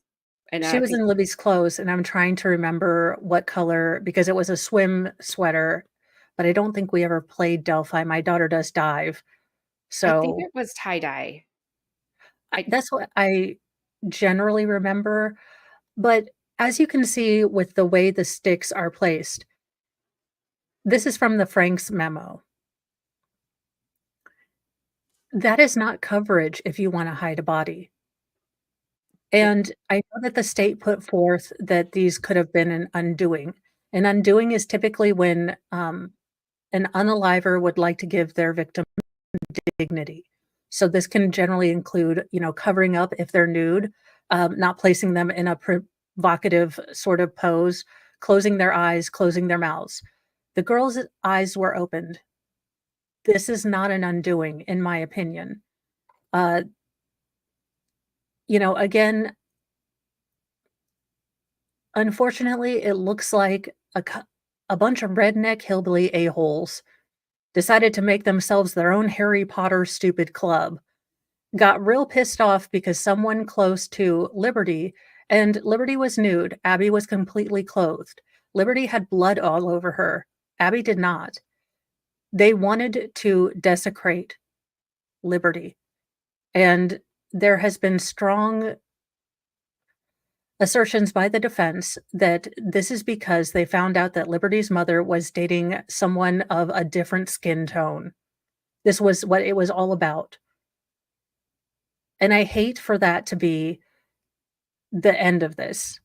and She I was think in Libby's clothes, and I'm trying to remember what color because it was a swim sweater, but I don't think we ever played Delphi. My daughter does dive, so it was tie-dye. I that's what I generally remember, but as you can see with the way the sticks are placed, this is from the Frank's memo. That is not coverage if you wanna hide a body, it and I know that the state put forth that these could have been an undoing. An undoing is typically when, an unaliver would like to give their victim dignity. So this can generally include, covering up if they're nude, not placing them in a provocative sort of pose, closing their eyes, closing their mouths. The girl's eyes were opened. This is not an undoing, in my opinion. Uh, again, unfortunately, it looks like a bunch of redneck hillbilly a-holes decided to make themselves their own Harry Potter stupid club. Got real pissed off because someone close to Liberty and Liberty was nude, Abby was completely clothed. Liberty had blood all over her, Abby did not. They wanted to desecrate Liberty, and there has been strong assertions by the defense that this is because they found out that Liberty's mother was dating someone of a different skin tone. This was what it was all about, and I hate for that to be the end of this.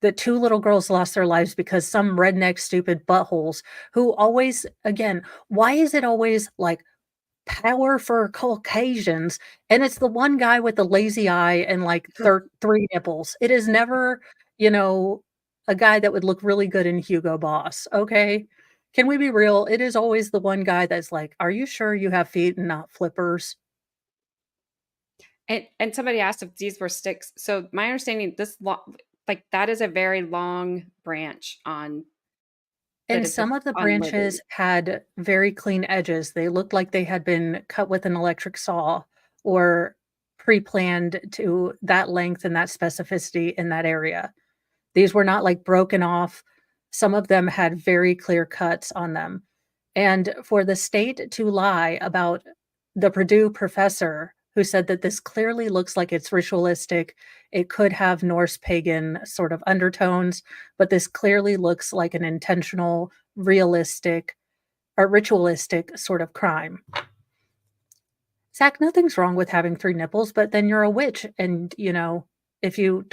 The 2 little girls lost their lives because some redneck stupid buttholes who always again, why is it always, like, power for Caucasians, and it's the one guy with the lazy eye and, like, 3 nipples. It is never, you know, a guy that would look really good in Hugo Boss, okay? Can we be real? It is always the one guy that's like, "Are you sure you have feet and not flippers?" and somebody asked if these were sticks. So my understanding, like that is a very long branch on that And is some of the on Libby. branches had very clean edges. They looked like they had been cut with an electric saw or pre-planned to that length and that specificity in that area. These were not like broken off. Some of them had very clear cuts on them. And for the state to lie about the Purdue professor who said that this clearly looks like it's ritualistic, it could have Norse pagan sort of undertones, but this clearly looks like an intentional, realistic, or ritualistic sort of crime. Zach, nothing's wrong with having 3 nipples, but then you're a witch and, if you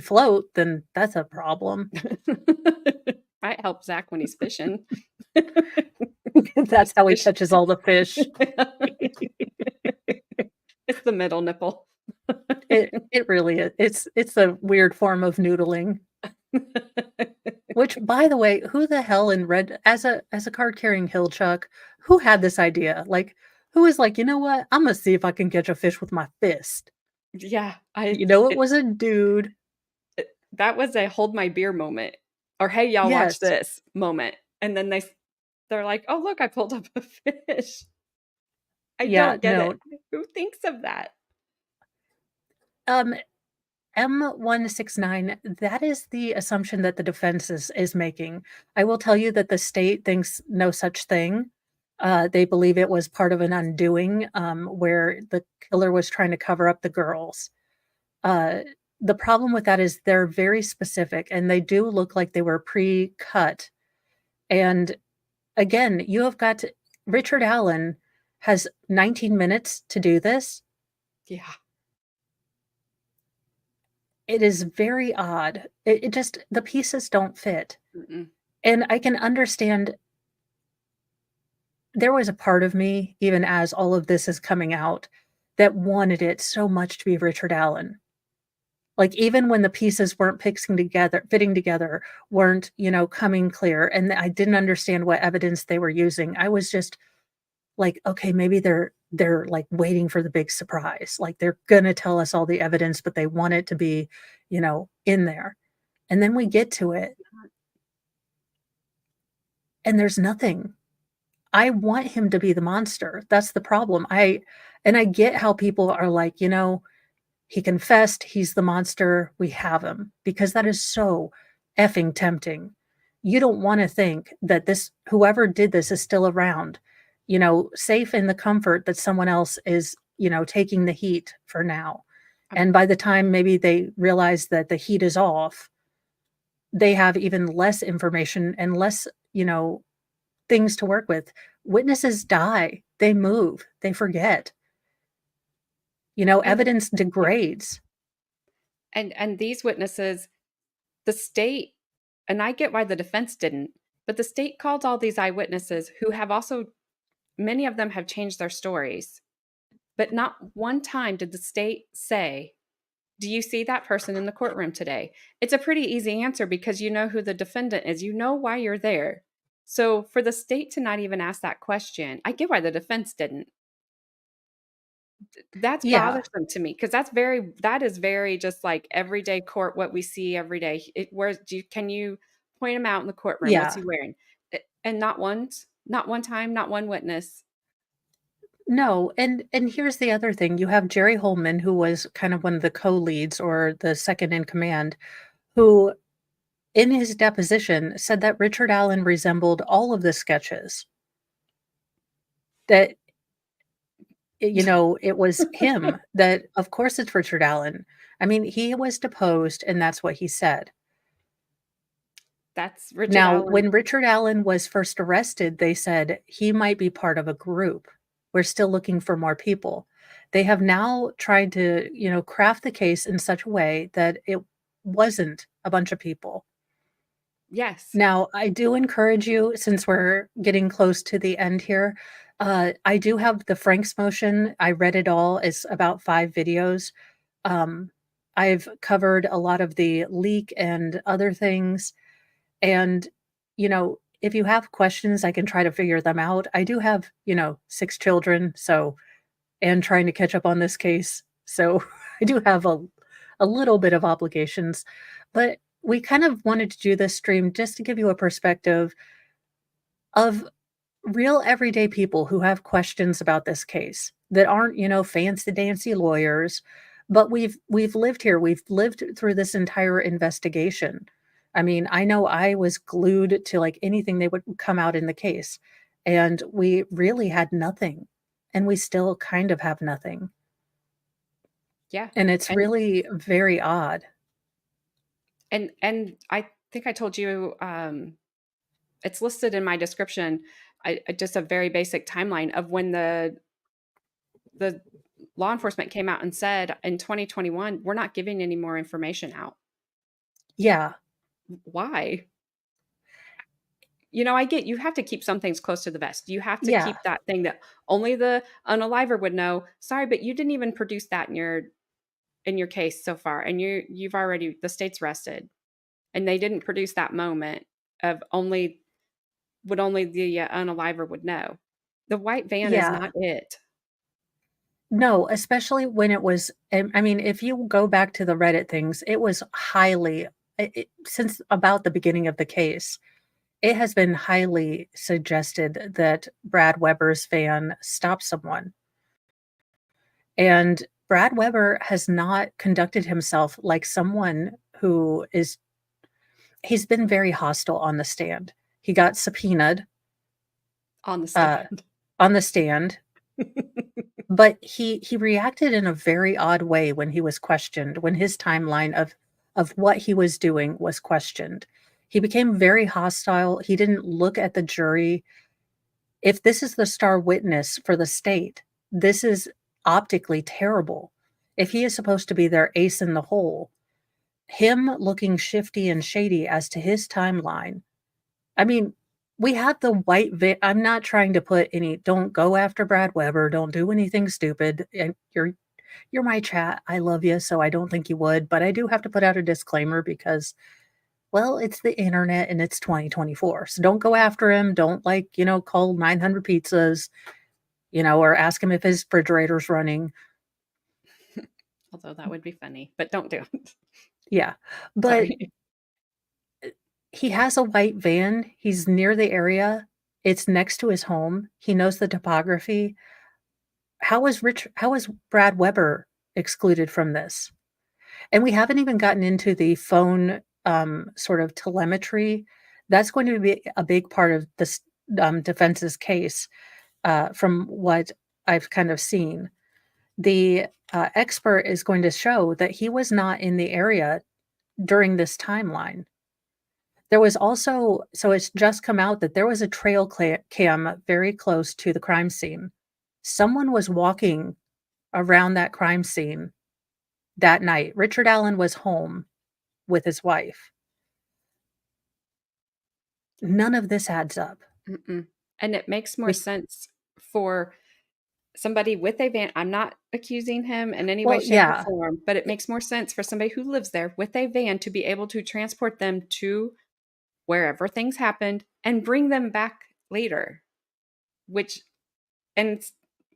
float, then that's a problem. Might help Zach when he's fishing. That's He's how he fish catches all the fish. It's the middle nipple. It really is. It's a weird form of noodling, which, by the way, who the hell in red as a card-carrying hill chuck, who had this idea? Like, who was like, "You know what? Imma see if I can catch a fish with my fist." Yeah, It was a dude. that was a hold my beer moment, or hey, y'all watch Yes. this moment, and then they're like, "Oh, look, I pulled up a fish." I Yeah, don't get it. no. Who thinks of that? Um, M169, that is the assumption that the defense is making. I will tell you that the state thinks no such thing. They believe it was part of an undoing, where the killer was trying to cover up the girls. Uh, the problem with that is they're very specific, and they do look like they were pre-cut, and again, you have got Richard Allen has 19 minutes to do this. Yeah. It is very odd. It just the pieces don't fit. Mm-mm. And I can understand there was a part of me, even as all of this is coming out, that wanted it so much to be Richard Allen. Like, even when the pieces weren't fitting together, weren't, coming clear, and I didn't understand what evidence they were using, I was just like, "Okay, maybe they're, like, waiting for the big surprise, like, they're gonna tell us all the evidence, but they want it to be, in there." And then we get to it, and there's nothing. I want him to be the monster, that's the problem. I get how people are like, "He confessed, he's the monster, we have him," because that is so effing tempting. You don't wanna think that this whoever did this is still around, safe in the comfort that someone else is, taking the heat for now. Um, And by the time maybe they realize that the heat is off, they have even less information and less, things to work with. Witnesses die, they move, they forget. and Evidence yeah, degrades. and these witnesses, the state, and I get why the defense didn't, but the state called all these eyewitnesses who have also, many of them have changed their stories, but not one time did the state say, "Do you see that person in the courtroom today?" It's a pretty easy answer because you know who the defendant is. You know why you're there. So for the state to not even ask that question, I get why the defense didn't. That's Yeah, bothersome to me because that is very just like everyday court, what we see every day. Can you point him out in the courtroom? What's yeah. he wearing? And not once, not one time, not one witness. No, and here's the other thing, you have Jerry Holman, who was kind of one of the co-leads or the second in command, who, in his deposition, said that Richard Allen resembled all of the sketches, that, it was him, that of course it's Richard Allen. I mean, he was deposed, and that's what he said. That's Richard Now, Allen. when Richard Allen was first arrested, they said he might be part of a group. We're still looking for more people. They have now tried to, craft the case in such a way that it wasn't a bunch of people. Yes. Now, I do encourage you, since we're getting close to the end here, I do have the Frank's motion. I read it all. It's about 5 videos. Um, I've covered a lot of the leak and other things. And, if you have questions, I can try to figure them out. I do have, 6 children, so and trying to catch up on this case. So I do have a little bit of obligations, but we kind of wanted to do this stream just to give you a perspective of real everyday people who have questions about this case that aren't, fancy dancy lawyers, but we've lived here. We've lived through this entire investigation. I mean, I know I was glued to like anything they would come out in the case, and we really had nothing, and we still kind of have nothing. Yeah. And it's And really very odd. and I think I told you, it's listed in my description. I just a very basic timeline of when the law enforcement came out and said in 2021, we're not giving any more information out. Yeah. Why? You know, I get you have to keep some things close to the vest. You have to Yeah. keep that thing that only the unaliver would know. Sorry, but you didn't even produce that in your case so far, and you've already the state's rested, and they didn't produce that moment of only the unaliver would know. The white van is Yeah. not it. No, especially when it was I mean, if you go back to the Reddit things, it was highly since about the beginning of the case, it has been highly suggested that Brad Weber's van stopped someone. And Brad Weber has not conducted himself like someone who is he's been very hostile on the stand. He got subpoenaed On the uh, stand. on the stand. But he reacted in a very odd way when he was questioned, when his timeline of what he was doing was questioned. He became very hostile. He didn't look at the jury. If this is the star witness for the state, this is optically terrible. If he is supposed to be their ace in the hole, him looking shifty and shady as to his timeline. I mean, we have the white I'm not trying to put any don't go after Brad Weber, don't do anything stupid, and you're my chat, I love you, so I don't think you would, but I do have to put out a disclaimer because, well, it's the internet and it's 2024, so don't go after him, don't, like, call 900 pizzas, or ask him if his refrigerator's running. Although that would be funny, but don't do it. Yeah, but Sorry. he has a white van, he's near the area, it's next to his home, he knows the topography. How is Brad Weber excluded from this? And we haven't even gotten into the phone, sort of telemetry. That's going to be a big part of this, defense's case, from what I've kind of seen. The, expert is going to show that he was not in the area during this timeline. There was also so it's just come out that there was a trail cam very close to the crime scene. Someone was walking around that crime scene that night. Richard Allen was home with his wife. None of this adds up. Mm-mm. And it makes more We sense for somebody with a van. I'm not accusing him in any way, well, shape, or yeah. form, but it makes more sense for somebody who lives there with a van to be able to transport them to wherever things happened and bring them back later, which, and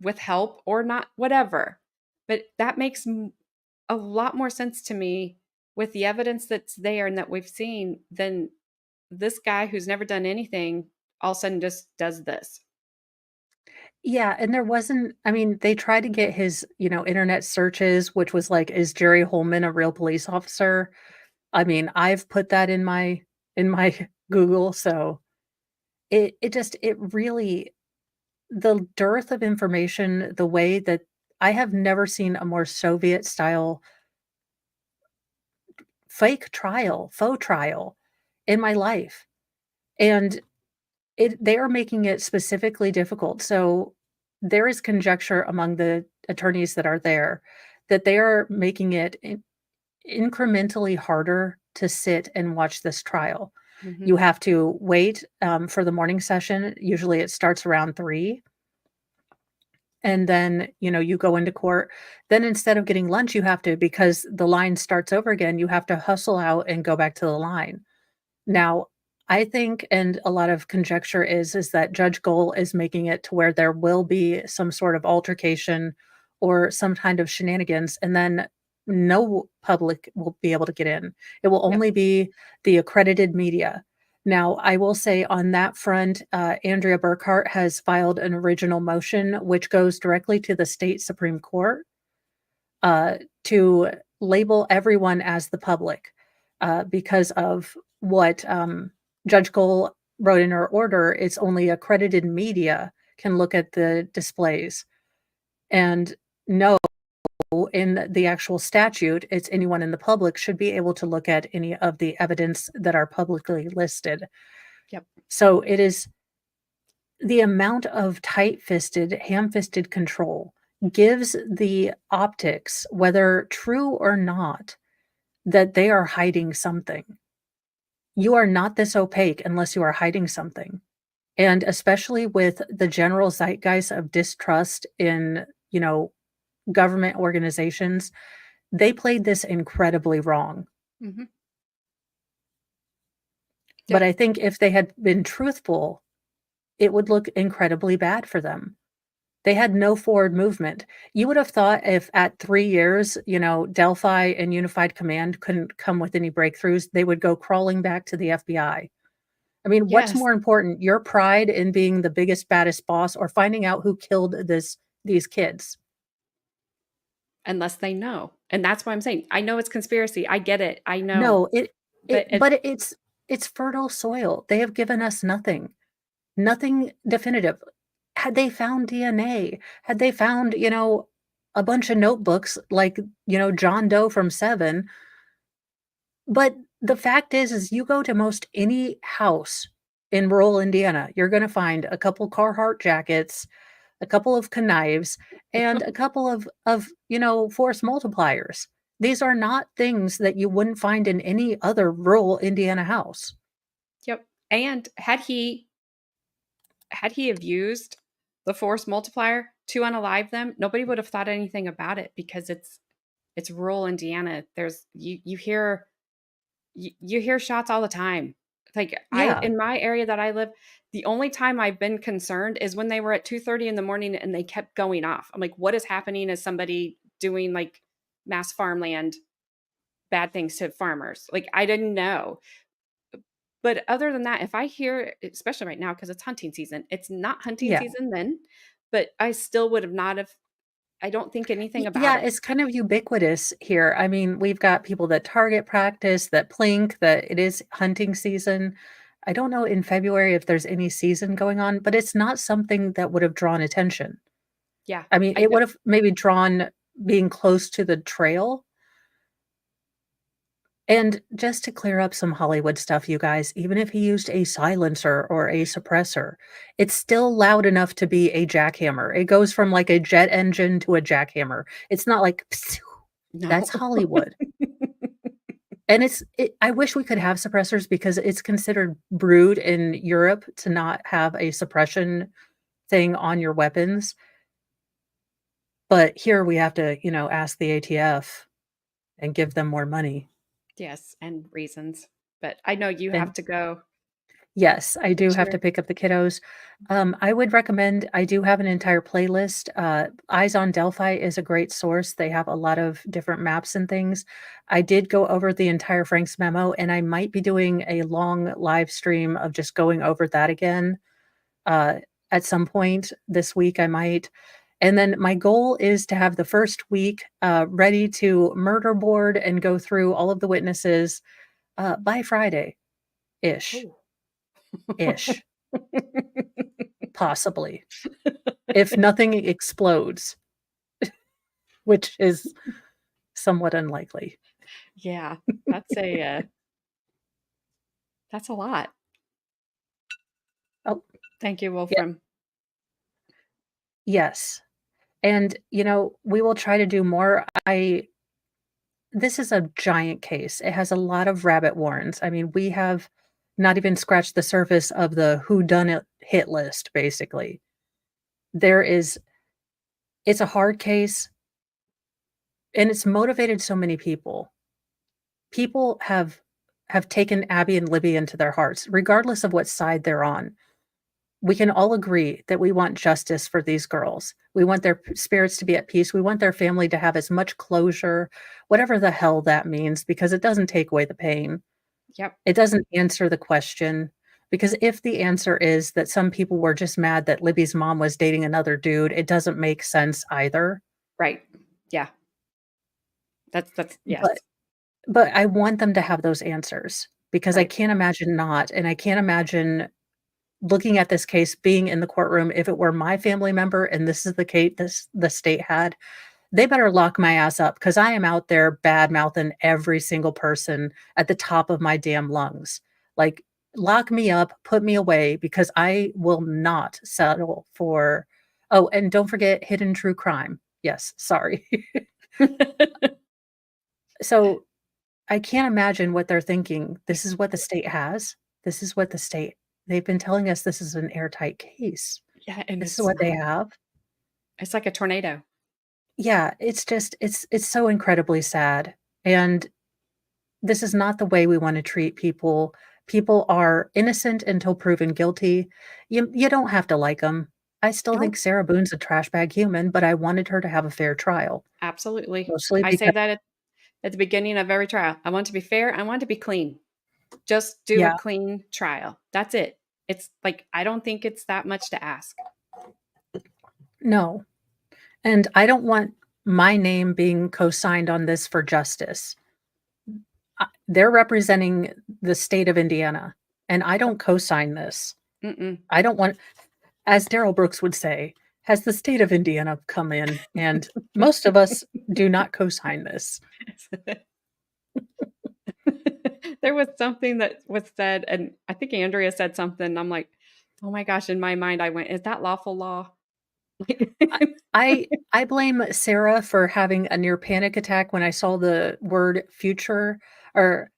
with help or not, whatever. But that makes a lot more sense to me with the evidence that's there and that we've seen than this guy who's never done anything all of a sudden just does this. Yeah, and there wasn't I mean, they tried to get his, internet searches, which was like, "Is Jerry Holman a real police officer?" I mean, I've put that in my Google, so it really the dearth of information, the way that I have never seen a more Soviet style faux trial in my life, and they are making it specifically difficult. So there is conjecture among the attorneys that are there that they are making it incrementally harder to sit and watch this trial. Mhm. You have to wait for the morning session. Usually it starts around 3. And then, you go into court. Then instead of getting lunch, you have to, because the line starts over again, you have to hustle out and go back to the line. Now, I think, and a lot of conjecture is that Judge Goal is making it to where there will be some sort of altercation or some kind of shenanigans, and then no public will be able to get in. It will Yep. only be the accredited media. Now, I will say on that front, Andrea Burkhart has filed an original motion, which goes directly to the state Supreme Court to label everyone as the public because of what Judge Cole wrote in her order. It's only accredited media can look at the displays. And no, in the actual statute, it's anyone in the public should be able to look at any of the evidence that are publicly listed. Yep. So it is the amount of tight fisted, ham fisted control gives the optics, whether true or not, that they are hiding something. You are not this opaque unless you are hiding something. And especially with the general zeitgeist of distrust in, you know, government organizations, they played this incredibly wrong. Mhm. But Yep. I think if they had been truthful, it would look incredibly bad for them. They had no forward movement. You would have thought if at 3 years, you know, Delphi and Unified Command couldn't come with any breakthroughs, they would go crawling back to the FBI. I mean, what's Yes, more important, your pride in being the biggest, baddest boss or finding out who killed these kids? unless they know, and that's why I'm saying, I know it's conspiracy, I get it, I know, No, it but but it's fertile soil. They have given us nothing. Nothing definitive. Had they found DNA, had they found, you know, a bunch of notebooks like, you know, John Doe from Seven, but the fact is you go to most any house in rural Indiana, you're gonna find a couple Carhartt jackets, a couple of knives, and a couple of, you know, force multipliers. These are not things that you wouldn't find in any other rural Indiana house. yep, and had he have used the force multiplier to unalive them, nobody would have thought anything about it because it's rural Indiana. There's you hear shots all the time. Like I Yeah, in my area that I live, the only time I've been concerned is when they were at 2:30 in the morning and they kept going off. I'm like, what is happening? Is somebody doing like mass farmland bad things to farmers? Like I didn't know. But other than that, if I hear, especially right now, because it's hunting season, it's not hunting yeah. season then, but I still would have not have I don't think anything about Yeah, it. it's kind of ubiquitous here. I mean, we've got people that target practice, that plink, that it is hunting season. I don't know in February if there's any season going on, but it's not something that would have drawn attention. Yeah. I mean, I it know would have maybe drawn being close to the trail. And just to clear up some Hollywood stuff, you guys, even if he used a silencer or a suppressor, it's still loud enough to be a jackhammer. It goes from like a jet engine to a jackhammer. It's not like no. that's Hollywood. And I wish we could have suppressors because it's considered rude in Europe to not have a suppression thing on your weapons. But here we have to, you know, ask the ATF and give them more money. Yes, and reasons. But I know you And have to go yes, I do get have your to pick up the kiddos. I would recommend I do have an entire playlist. Eyes on Delphi is a great source. They have a lot of different maps and things. I did go over the entire Frank's memo, and I might be doing a long live stream of just going over that again uh, at some point this week. I might. And then my goal is to have the first week ready to murder board and go through all of the witnesses by Friday ish, Oh. ish. Possibly. If nothing explodes, which is somewhat unlikely. Yeah, that's a lot. Oh, Thank you, yeah, Wolfram. yes. And, you know, we will try to do more. This is a giant case. It has a lot of rabbit warrens. I mean, we have not even scratched the surface of the whodunit hit list, basically. There is it's a hard case, and it's motivated so many people. People have taken Abby and Libby into their hearts, regardless of what side they're on. We can all agree that we want justice for these girls. We want their spirits to be at peace. We want their family to have as much closure, whatever the hell that means, because it doesn't take away the pain. Yep. It doesn't answer the question. Because if the answer is that some people were just mad that Libby's mom was dating another dude, it doesn't make sense either. Right. Yeah. That's yes. But I want them to have those answers because I Right. can't imagine not, and I can't imagine looking at this case, being in the courtroom, if it were my family member and this is the case this the state had, they better lock my ass up because I am out there bad mouthing every single person at the top of my damn lungs. Like, lock me up, put me away because I will not settle for oh, and don't forget hidden true crime. Yes, sorry. So, I can't imagine what they're thinking. This is what the state has. This is what the state they've been telling us this is an airtight case. Yeah, and This is it's what they not. have. It's like a tornado. Yeah, it's just it's so incredibly sad, and this is not the way we wanna treat people. People are innocent until proven guilty. You don't have to like them. I still think No, Sarah Boone's a trash bag human, but I wanted her to have a fair trial, absolutely. mostly I say because that at the beginning of every trial. I want to be fair, I want to be clean. Just do a yeah, clean trial. That's it. It's like, I don't think it's that much to ask. no, and I don't want my name being co-signed on this for justice. They're representing the state of Indiana, and I don't co-sign this. Mm-mm. I don't want as Daryl Brooks would say, "Has the state of Indiana come in?" And most of us do not co-sign this. There was something that was said, and I think Andrea said something, and I'm like, "Oh my gosh," in my mind, I went, "Is that lawful law?" I I blame Sarah for having a near panic attack when I saw the word future or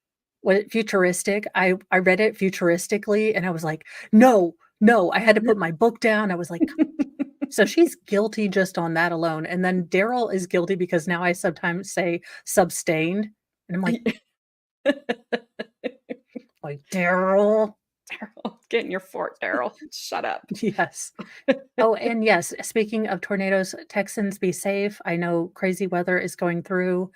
what futuristic. I read it futuristically and I was like, "No, no." I had to put my book down. I was like, so she's guilty just on that alone. And then Daryl is guilty because now I sometimes say substained. And I'm like, Daryl. Daryl, get in your fort, Daryl. Shut up. Yes. Oh, and yes, speaking of tornadoes, Texans be safe. I know crazy weather is going through.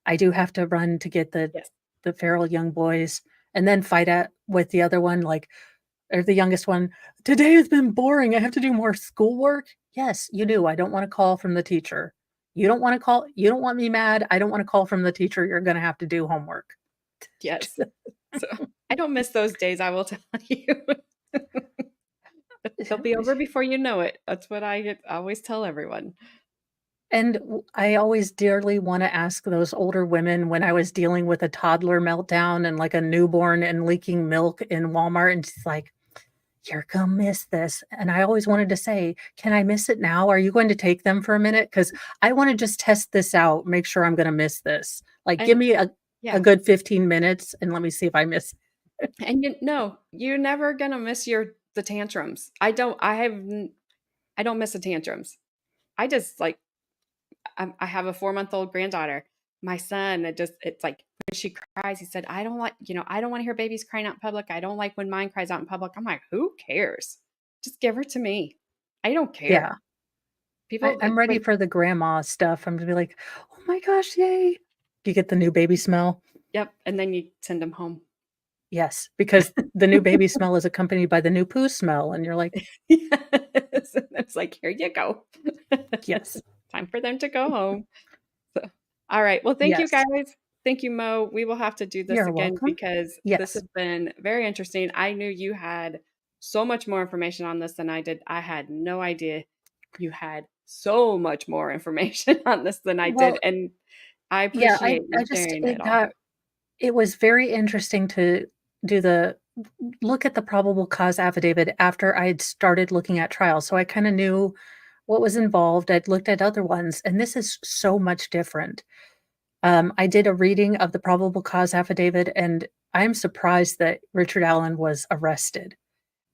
I do have to run to get Yes. the feral young boys and then fight at with the other one, like or the youngest one, "Today has been boring. I have to do more schoolwork." Yes, you do. I don't want a call from the teacher. You don't want me mad. I don't want a call from the teacher. You're gonna have to do homework. Yes. So, I don't miss those days, I will tell you. They'll be over before you know it. That's what I always tell everyone. And I always dearly wanna ask those older women when I was dealing with a toddler meltdown and, like, a newborn and leaking milk in Walmart, and she's like, "You're gonna miss this," and I always wanted to say, "Can I miss it now? Are you going to take them for a minute? Because I wanna just test this out, make sure I'm gonna miss this. Like, give And me a yeah. good 15 minutes, and let me see if I miss." And you no, you're never gonna miss the tantrums. I don't miss the tantrums. I just, like I have a 4-month-old granddaughter. My son, it's like when she cries, he said, "I don't like, I don't wanna hear babies crying out in public. I don't like when mine cries out in public." I'm like, "Who cares? Just give her to me. I don't Yeah. care." People, I'm ready when for the grandma stuff. I'm gonna be like, "Oh my gosh, yay." Do you get the new baby smell? yep, and then you send them home. Yes, because the new baby smell is accompanied by the new poo smell, and you're like, Yes, and it's like, "Here you go. "Yes, Time for them to go home." So, all right. Well, thank you yes, guys. Thank you, Mo. We will have to do this you're again welcome." because this has Yes. been very interesting. I knew you had so much more information on this than I did. I had no idea you had so much more information on this than I did. Well, And I yeah, appreciate you I just sharing it all. it was very interesting to do the look at the probable cause affidavit after I had started looking at trials, so I kinda knew what was involved. I'd looked at other ones, and this is so much different. I did a reading of the probable cause affidavit, and I'm surprised that Richard Allen was arrested.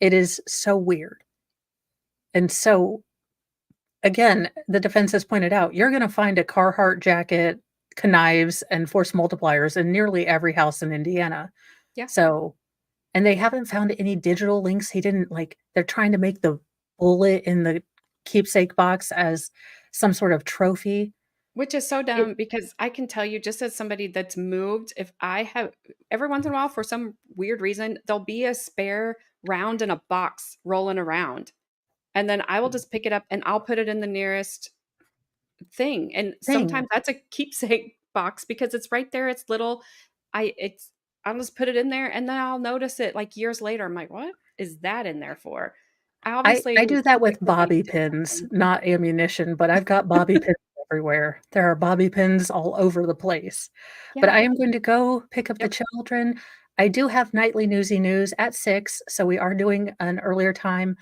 It is so weird. And so, again, the defense has pointed out, you're gonna find a Carhartt jacket, knives, and force multipliers in nearly every house in Indiana. Yeah. So and they haven't found any digital links. He didn't like they're trying to make the bullet in the keepsake box as some sort of trophy. Which is so It dumb because I can tell you, just as somebody that's moved, if I have every once in a while, for some weird reason, there'll be a spare round in a box rolling around. And then I will just pick it up and I'll put it in the nearest thing. And thing. sometimes that's a keepsake box because it's right there. It's little. It's I'll just put it in there and then I'll notice it like years later. I'm like, what is that in there for? I I obviously do that picked with the bank bobby to do pins, something. not ammunition, but I've got bobby pins everywhere. There are bobby pins all over the place. But I Yeah. am going to go pick up the Yep. children. I do have nightly newsy news at 6, so we are doing an earlier time.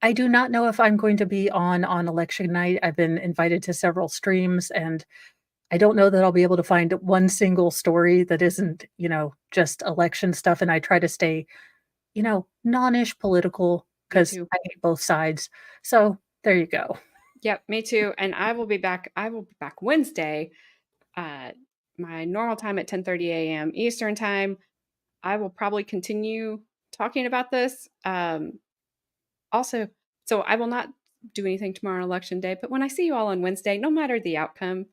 I do not know if I'm going to be on election night. I've been invited to several streams, and I don't know that I'll be able to find one single story that isn't, just election stuff, and I try to stay, non-ish political Me because too. I hate both sides. So, there you go. Yep, me too. And I will be back Wednesday, uh, my normal time at 10:30 a.m. Eastern time. I will probably continue talking about this. Also, so I will not do anything tomorrow on election day, but when I see you all on Wednesday, no matter the outcome,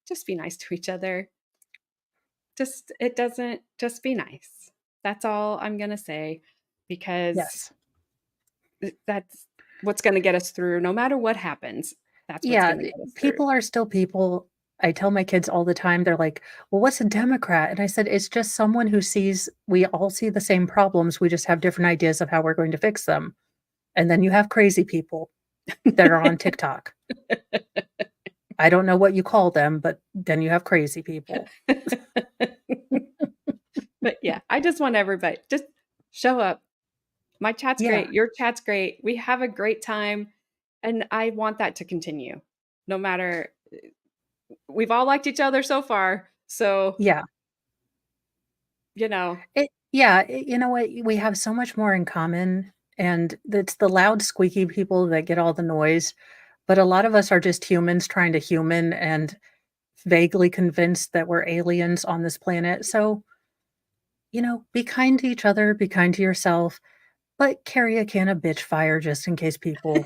just be nice to each other. Just it doesn't just be nice. That's all I'm going to say because Yes. that's what's going to get us through no matter what happens. That's what's Yeah, going to get us through. people are still people. I tell my kids all the time, they're like, "Well, what's a Democrat?" And I said, "It's just someone who sees we all see the same problems, we just have different ideas of how we're going to fix them." And then you have crazy people that are on TikTok. I don't know what you call them, but then you have crazy people. But yeah, I just want everybody just show up. My chat's Yeah, great. Your chat's great. We have a great time. And I want that to continue. No matter we've all liked each other so far. So, yeah. you know, You know what? We have so much more in common, and it's the loud, squeaky people that get all the noise, but a lot of us are just humans trying to human and vaguely convinced that we're aliens on this planet. So, be kind to each other, be kind to yourself, but carry a can of bitch fire just in case people,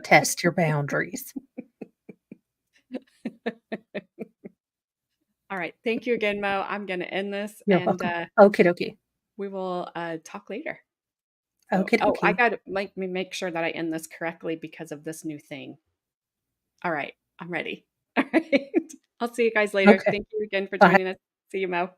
test your boundaries. all right. Thank you again, Mo. I'm going to end this You're and welcome. Okie dokie. we will talk later. So, Okie oh, I dokie. got to make sure that I end this correctly because of this new thing. All right. I'm ready. All right. I'll see you guys later. Okay. Thank you again for Bye. joining us. See you, Mo.